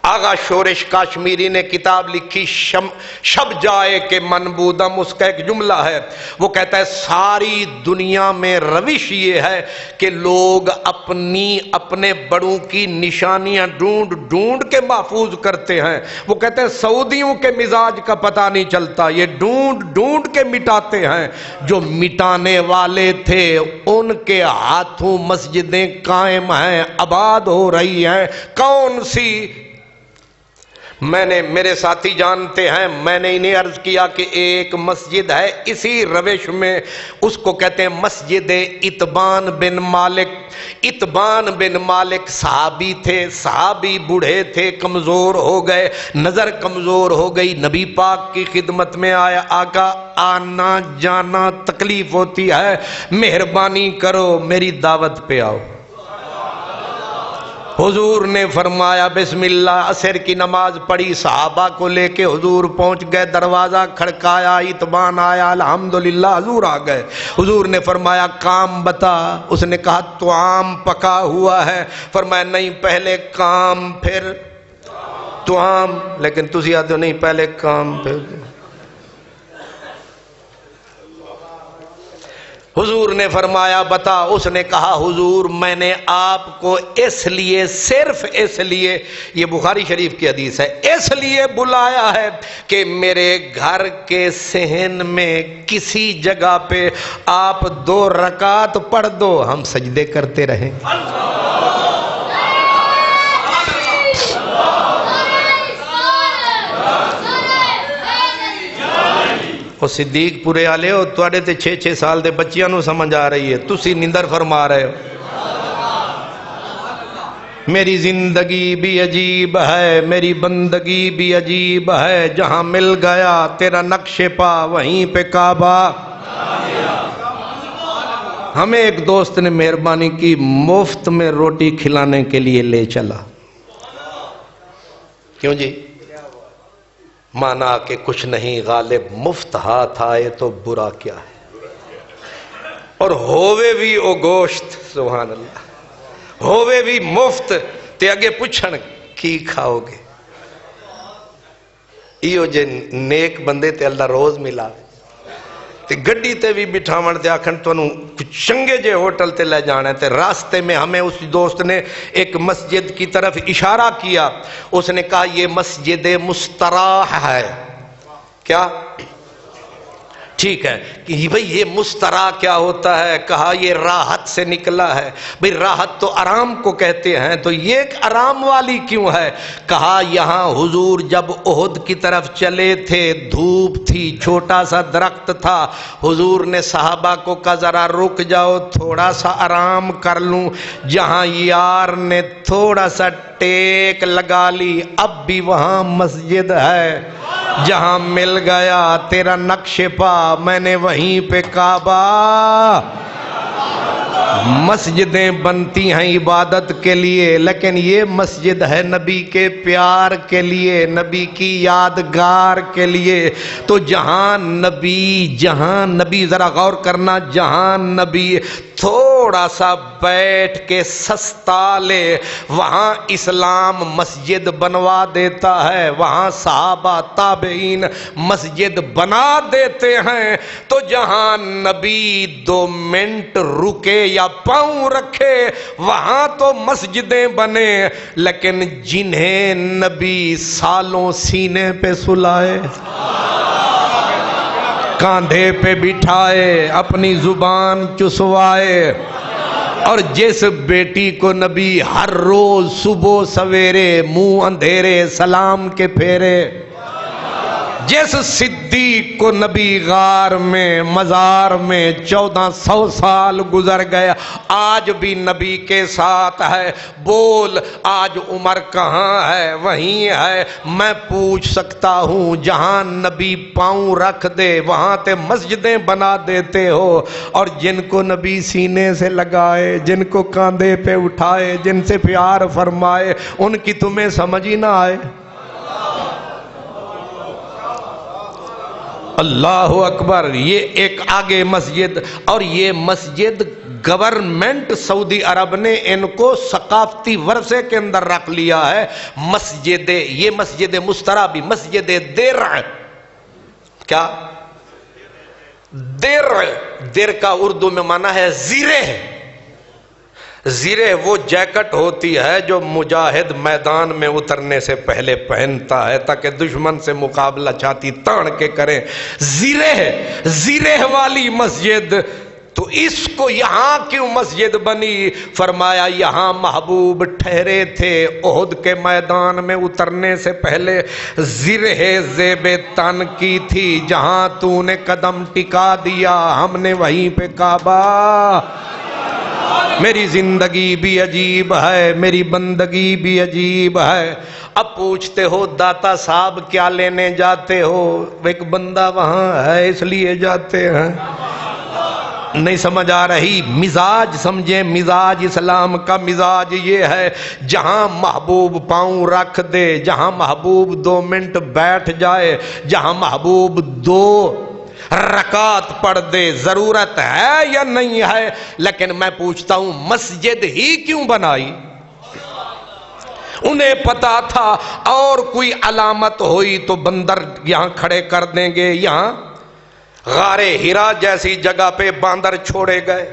آغا شورش کشمیری نے کتاب لکھی شب جائے کہ منبودم. اس کا ایک جملہ ہے, وہ کہتا ہے ساری دنیا میں روش یہ ہے کہ لوگ اپنے بڑوں کی نشانیاں ڈھونڈ ڈھونڈ کے محفوظ کرتے ہیں. وہ کہتے ہیں سعودیوں کے مزاج کا پتہ نہیں چلتا, یہ ڈھونڈ ڈھونڈ کے مٹاتے ہیں. جو مٹانے والے تھے ان کے ہاتھوں مسجدیں قائم ہیں, آباد ہو رہی ہیں. کون سی؟ میرے ساتھی جانتے ہیں, میں نے انہیں عرض کیا کہ ایک مسجد ہے اسی روش میں, اس کو کہتے ہیں مسجد اتبان بن مالک. اتبان بن مالک صحابی تھے, صحابی بوڑھے تھے, کمزور ہو گئے, نظر کمزور ہو گئی, نبی پاک کی خدمت میں آیا, آقا آنا جانا تکلیف ہوتی ہے, مہربانی کرو میری دعوت پہ آؤ. حضور نے فرمایا بسم اللہ, عصر کی نماز پڑھی, صحابہ کو لے کے حضور پہنچ گئے, دروازہ کھڑکایا, اتبان آیا, الحمدللہ حضور آ گئے. حضور نے فرمایا کام بتا. اس نے کہا تو عام پکا ہوا ہے. فرمایا نہیں, پہلے کام پھر تو عام. لیکن تسی آتے ہو نہیں, پہلے کام پھر. حضور نے فرمایا بتا؟ اس نے کہا حضور میں نے آپ کو اس لیے، صرف اس لیے، یہ بخاری شریف کی حدیث ہے، اس لیے بلایا ہے کہ میرے گھر کے صحن میں کسی جگہ پہ آپ 2 رکعت پڑھ دو، ہم سجدے کرتے رہیں۔ وہ صدیق پورے آلے ہو، توڑے تے 6 سال دے بچیاں نو سمجھ آ رہی ہے، تسی نیندر فرما رہے ہو۔ میری زندگی بھی عجیب ہے، میری بندگی بھی عجیب ہے، جہاں مل گیا تیرا نقش پا وہیں پہ کعبہ۔ ہمیں ایک دوست نے مہربانی کی، مفت میں روٹی کھلانے کے لیے لے چلا۔ کیوں جی؟ مانا کہ کچھ نہیں غالب، مفت ہاتھ آئے تو برا کیا ہے، اور ہووے بھی او گوشت، سبحان اللہ، ہووے بھی مفت تے اگے پوچھن کی کھاؤ گے۔ ایو جے نیک بندے تے اللہ روز ملا تے گڈی تے بھی بٹھاون تے آکھن تانوں چنگے جے ہوٹل تے لے جانا ہے، تے راستے میں ہمیں اس دوست نے ایک مسجد کی طرف اشارہ کیا، اس نے کہا یہ مسجد مستراح ہے۔ کیا؟ ٹھیک ہے کہ بھئی یہ مستراح کیا ہوتا ہے؟ کہا یہ راحت سے نکلا ہے۔ بھئی راحت تو آرام کو کہتے ہیں، تو یہ ایک آرام والی کیوں ہے؟ کہا یہاں حضور جب احد کی طرف چلے تھے، دھوپ تھی، چھوٹا سا درخت تھا، حضور نے صحابہ کو کہا ذرا رک جاؤ، تھوڑا سا آرام کر لوں۔ جہاں یار نے تھوڑا سا ٹیک لگا لی، اب بھی وہاں مسجد ہے۔ جہاں مل گیا تیرا نقش پا میں نے وہیں پہ کعبہ۔ مسجدیں بنتی ہیں عبادت کے لیے، لیکن یہ مسجد ہے نبی کے پیار کے لیے، نبی کی یادگار کے لیے۔ تو جہاں نبی ذرا غور کرنا، جہاں نبی تھوڑا سا بیٹھ کے سستا لے، وہاں اسلام مسجد بنوا دیتا ہے، وہاں صحابہ تابعین مسجد بنا دیتے ہیں۔ تو جہاں نبی 2 منٹ رکے یا پاؤں رکھے، وہاں تو مسجدیں بنے، لیکن جنہیں نبی سالوں سینے پہ سلائے، کاندھے پہ بٹھائے، اپنی زبان چسوائے، اور جس بیٹی کو نبی ہر روز صبح سویرے منہ اندھیرے سلام کے پھیرے، جس صدیق کو نبی غار میں مزار میں 1400 سال گزر گیا، آج بھی نبی کے ساتھ ہے۔ بول آج عمر کہاں ہے؟ وہیں ہے۔ میں پوچھ سکتا ہوں، جہاں نبی پاؤں رکھ دے وہاں تے مسجدیں بنا دیتے ہو، اور جن کو نبی سینے سے لگائے، جن کو کاندھے پہ اٹھائے، جن سے پیار فرمائے، ان کی تمہیں سمجھ ہی نہ آئے۔ اللہ اکبر۔ یہ ایک آگے مسجد، اور یہ مسجد گورنمنٹ سعودی عرب نے ان کو ثقافتی ورثے کے اندر رکھ لیا ہے۔ یہ مسجد مستراح بھی، مسجد درع، کیا؟ در کا اردو میں معنی ہے زیرہ۔ زیرہ وہ جیکٹ ہوتی ہے جو مجاہد میدان میں اترنے سے پہلے پہنتا ہے تاکہ دشمن سے مقابلہ چھاتی تان کے کریں۔ زیرہ والی مسجد۔ تو اس کو یہاں کیوں مسجد بنی؟ فرمایا یہاں محبوب ٹھہرے تھے احد کے میدان میں اترنے سے پہلے، زرہ زیب تن کی تھی، جہاں تو نے قدم ٹکا دیا ہم نے وہیں پہ کعبہ۔ میری زندگی بھی عجیب ہے، میری بندگی بھی عجیب ہے۔ اب پوچھتے ہو داتا صاحب کیا لینے جاتے ہو؟ ایک بندہ وہاں ہے اس لیے جاتے ہیں۔ نہیں سمجھ آ رہی؟ مزاج سمجھیں، مزاج اسلام کا مزاج یہ ہے، جہاں محبوب پاؤں رکھ دے، جہاں محبوب 2 منٹ بیٹھ جائے، جہاں محبوب 2 رکعت پڑھ دے، ضرورت ہے یا نہیں ہے؟ لیکن میں پوچھتا ہوں مسجد ہی کیوں بنائی؟ انہیں پتا تھا اور کوئی علامت ہوئی تو بندر یہاں کھڑے کر دیں گے، یہاں غار ہرا جیسی جگہ پہ باندر چھوڑے گئے،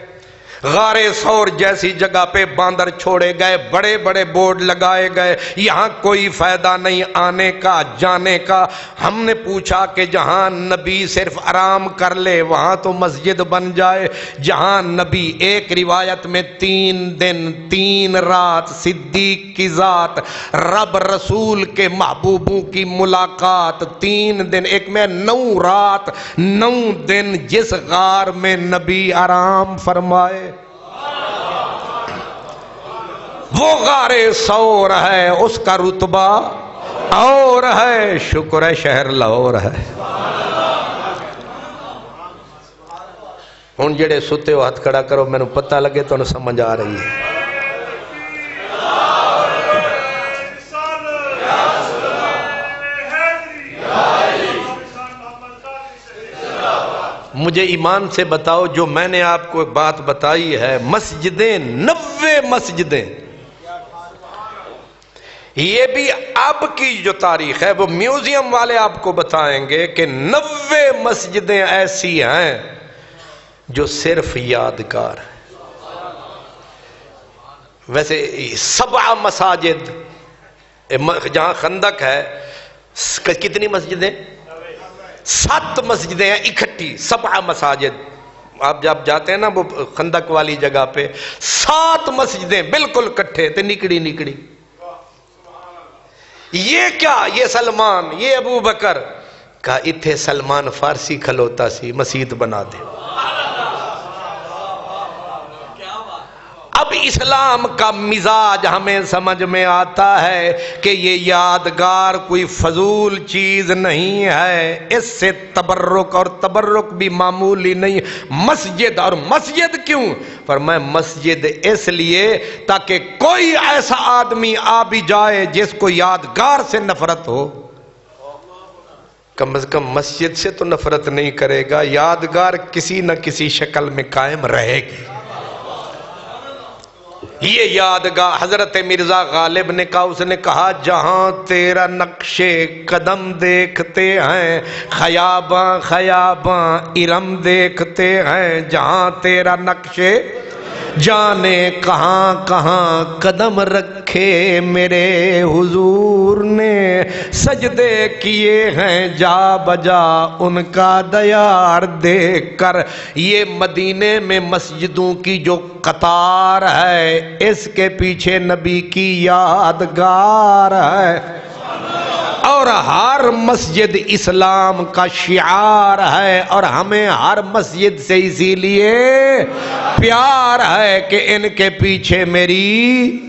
غار ثور جیسی جگہ پہ باندر چھوڑے گئے، بڑے بڑے بورڈ لگائے گئے، یہاں کوئی فائدہ نہیں آنے کا جانے کا۔ ہم نے پوچھا کہ جہاں نبی صرف آرام کر لے وہاں تو مسجد بن جائے، جہاں نبی ایک روایت میں 3 دن 3 رات صدیق کی ذات رب رسول کے محبوبوں کی ملاقات، 3 دن ایک میں 9 رات 9 دن جس غار میں نبی آرام فرمائے وہ غار ثور ہے، اس کا رتبہ اور ہے، شکر ہے شہر لاہور ہے۔ ہن جڑے ستے ہو ہاتھ کھڑا کرو، میں نے پتہ لگے تو سمجھ آ رہی ہے۔ مجھے ایمان سے بتاؤ، جو میں نے آپ کو ایک بات بتائی ہے، مسجدیں 90 مسجدیں، یہ بھی اب کی جو تاریخ ہے وہ میوزیم والے آپ کو بتائیں گے کہ 90 مسجدیں ایسی ہیں جو صرف یادگار ہیں۔ ویسے 7 مساجد، جہاں خندق ہے کتنی مسجدیں؟ 7 مسجدیں ہیں اکٹھی، 7 مساجد۔ آپ جب جاتے ہیں نا وہ خندق والی جگہ پہ، 7 مسجدیں بالکل کٹھے تے نکڑی نکڑی۔ یہ کیا؟ یہ سلمان، یہ ابو بکر کہا اتھے سلمان فارسی کھلوتا سی، مسجد بنا دے۔ اب اسلام کا مزاج ہمیں سمجھ میں آتا ہے کہ یہ یادگار کوئی فضول چیز نہیں ہے، اس سے تبرک، اور تبرک بھی معمولی نہیں۔ مسجد، اور مسجد کیوں؟ فرمایا مسجد اس لیے تاکہ کوئی ایسا آدمی آ بھی جائے جس کو یادگار سے نفرت ہو، کم از کم مسجد سے تو نفرت نہیں کرے گا، یادگار کسی نہ کسی شکل میں قائم رہے گی۔ یہ یادگار حضرت مرزا غالب نے کہا، اس نے کہا جہاں تیرا نقش قدم دیکھتے ہیں خیاباں خیاباں ارم دیکھتے ہیں، جہاں تیرا نقش جانے کہاں کہاں قدم رکھے میرے حضور نے، سجدے کیے ہیں جا بجا ان کا دیار دیکھ کر۔ یہ مدینے میں مسجدوں کی جو قطار ہے، اس کے پیچھے نبی کی یادگار ہے، اور ہر مسجد اسلام کا شعار ہے، اور ہمیں ہر مسجد سے اسی لیے پیار ہے کہ ان کے پیچھے میری۔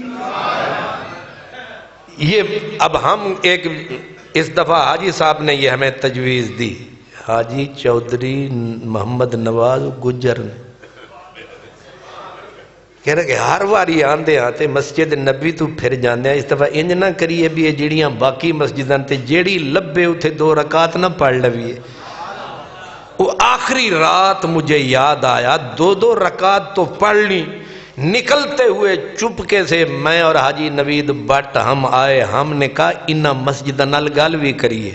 یہ اب ہم ایک اس دفعہ حاجی صاحب نے یہ ہمیں تجویز دی، حاجی چودھری محمد نواز گجر نے کہہ رہا کہ ہر واری آندے آتے مسجد نبی تو پھر جاندے ہیں، اس دفعہ انج نہ کریے بھی یہ جیڑیاں باقی مسجداں تے جیڑی لبے اتھے 2 رکعت نہ پڑھ لویے۔ وہ آخری رات مجھے یاد آیا 2 رکعت تو پڑھ لی، نکلتے ہوئے چپکے سے میں اور حاجی نوید بٹ ہم آئے، ہم نے کہا انہاں مسجد نال گل بھی کریے۔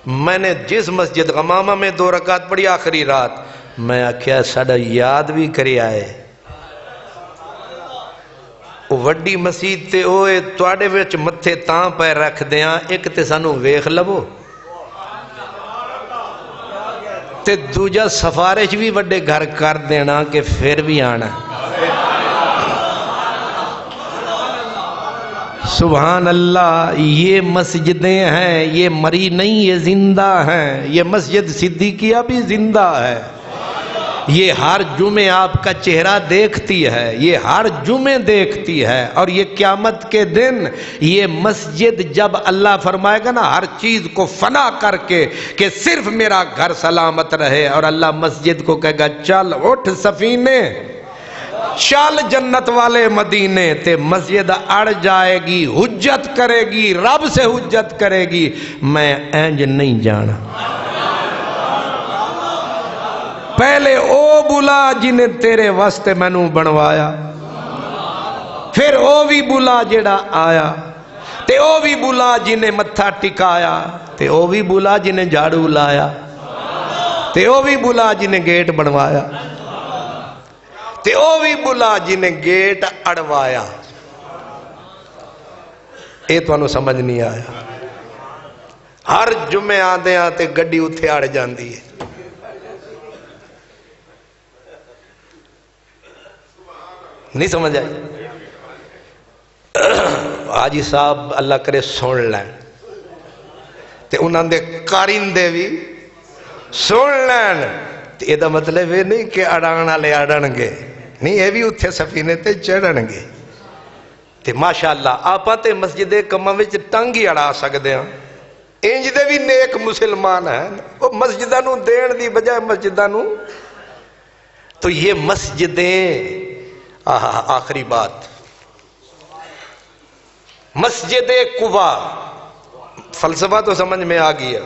میں نے جس مسجد غمامہ میں 2 رکعت پڑھی آخری رات، میں آکھیا ساڈا یاد بھی کرے آئے، وڈی مسجد تے اوے تواڈے وچ متھے تاں پہ رکھ دیاں، ایک تے سانو ویکھ لو تے دوجا سفارش بھی وڈے گھر کر دینا کہ پھر بھی آنا۔ سبحان اللہ، یہ مسجدیں ہیں، یہ مری نہیں، یہ زندہ ہیں۔ یہ مسجد صدیقیہ بھی زندہ ہے، یہ ہر جمعے آپ کا چہرہ دیکھتی ہے، یہ ہر جمعے دیکھتی ہے، اور یہ قیامت کے دن یہ مسجد جب اللہ فرمائے گا نا ہر چیز کو فنا کر کے کہ صرف میرا گھر سلامت رہے، اور اللہ مسجد کو کہے گا چل اٹھ سفینے چل جنت والے مدینے، تے مسجد اڑ جائے گی، حجت کرے گی، رب سے حجت کرے گی، میں اینج نہیں جانا۔ پہلے او بلا جنہیں تیرے واسطے میں نوں بنوایا، پھر او بھی بلا جڑا آیا، تے او بھی بلا جنہیں متھا ٹکایا، تے او بھی بلا جنہیں جھاڑو لایا۔ تے او بھی بلا جنہیں گیٹ بنوایا، تے او بھی بلا جنہیں گیٹ اڑوایا۔ اے تو انہوں سمجھ نہیں آیا۔ ہر جمعے آدھے آتے گڈی اتھے اڑ جاندی ہے۔ نہیں سمجھ آئی؟ حاجی صاحب اللہ کرے سن لین تے انہاں دے کارندے بھی سن لین، تے یہ دا مطلب یہ نہیں کہ اڑان والے اڑن گے، نہیں، یہ بھی اتھے سفینے تے چڑھن گے۔ تے ماشاءاللہ آپاں تے مسجد کماں وچ ٹنگ ہی اڑا سکدے ہاں، انج دے بھی نیک مسلمان ہیں، وہ مسجداں نو دین دی بجائے مسجداں نو۔ تو یہ مسجدیں، آخری بات، مسجد قبا فلسفہ تو سمجھ میں آ گیا۔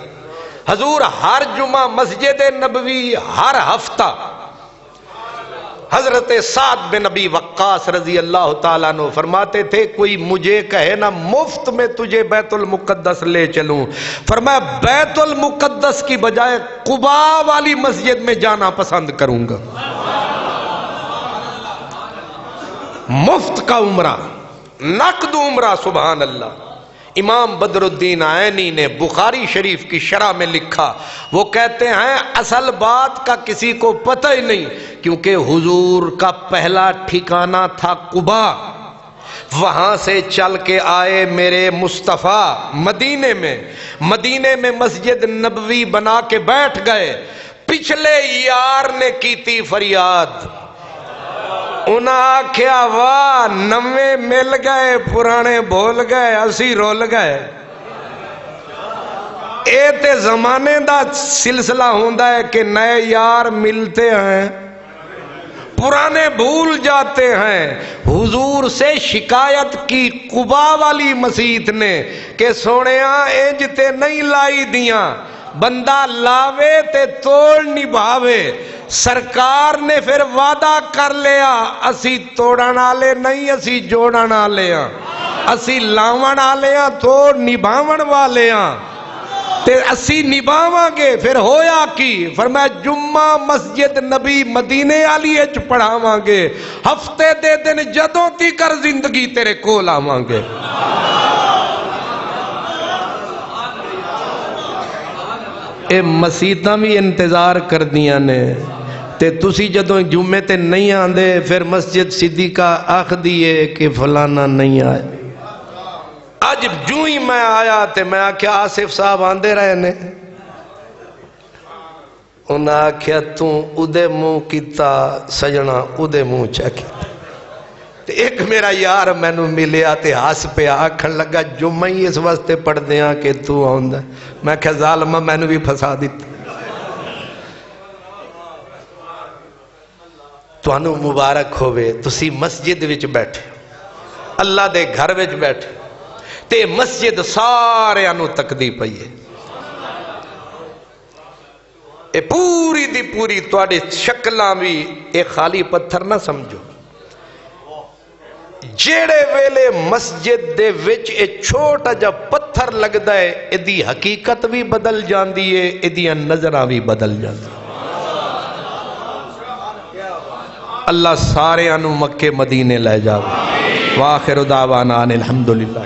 حضور ہر جمعہ مسجد نبوی ہر ہفتہ حضرت سعد بن نبی وقاص رضی اللہ تعالیٰ عنہ فرماتے تھے کوئی مجھے کہے نا مفت میں تجھے بیت المقدس لے چلوں، فرمایا بیت المقدس کی بجائے قبا والی مسجد میں جانا پسند کروں گا۔ مفت کا عمرہ، نقد عمرہ، سبحان اللہ۔ امام بدر الدین عینی نے بخاری شریف کی شرح میں لکھا، وہ کہتے ہیں اصل بات کا کسی کو پتہ ہی نہیں، کیونکہ حضور کا پہلا ٹھکانہ تھا قبا، وہاں سے چل کے آئے میرے مصطفیٰ مدینے میں مسجد نبوی بنا کے بیٹھ گئے۔ پچھلے یار نے کی تھی فریاد، انہاں آکھیا واہ نوے مل گئے پرانے بھول گئے اسی رول گئے۔ اے تے زمانے دا سلسلہ ہوندہ ہے کہ نئے یار ملتے ہیں پرانے بھول جاتے ہیں۔ حضور سے شکایت کی قبا والی مسجد نے کہ سونیاں انج تے نہیں لائی دیاں، بندہ لاوے تے توڑ نبھاوے۔ سرکار نے پھر وعدہ کر لیا اسی توڑن والے نہیں اسی جوڑن والے ہاں، اسی لاون والے ہاں توڑ نبھاون والے ہاں، تے اسی نبھاواں گے۔ پھر ہویا کی؟ فرمایا جمعہ مسجد نبی مدینے والی وچ پڑھاواں گے، ہفتے دے دن جدوں تیکر زندگی تیرے کول آواں گے۔ اے مسیتاں بھی انتظار کر دیاں نے، تے تسی جدوں جمعے تے نہیں آندے پھر مسجد صدیقہ آکھ دیئے کہ فلانا نہیں آئے۔ آج جو ہی میں آیا تے میں آکھیا آصف صاحب آندے رہے نے، انہاں آکھیا توں ادے منہ کیتا سجنا ادے منہ چاکیتا۔ تے ایک میرا یار میں نو ملیا تے ہاس پہ آکھن لگا جمعہ ہی اس واسطے پڑھ دیاں کہ تو آندہ۔ میں کہا ظالمہ میں نو بھی پھسا دیتا۔ تو انو مبارک ہوئے تسی مسجد وچ بیٹھے، اللہ دے گھر وچ بیٹھے، تے مسجد سارے انو تکدی پئیے۔ اے پوری دی پوری تواڈے شکلاں بھی اے خالی پتھر نہ سمجھو۔ جیڑے ویلے مسجد دے وچ اے چھوٹا جا پتھر لگدا ہے ادی حقیقت بھی بدل جاندی ہے، ادیاں نظراں بھی بدل جاندی۔ اللہ سارے انو مکے مدینے لے جاوے۔ وآخر دعوانا الحمدللہ۔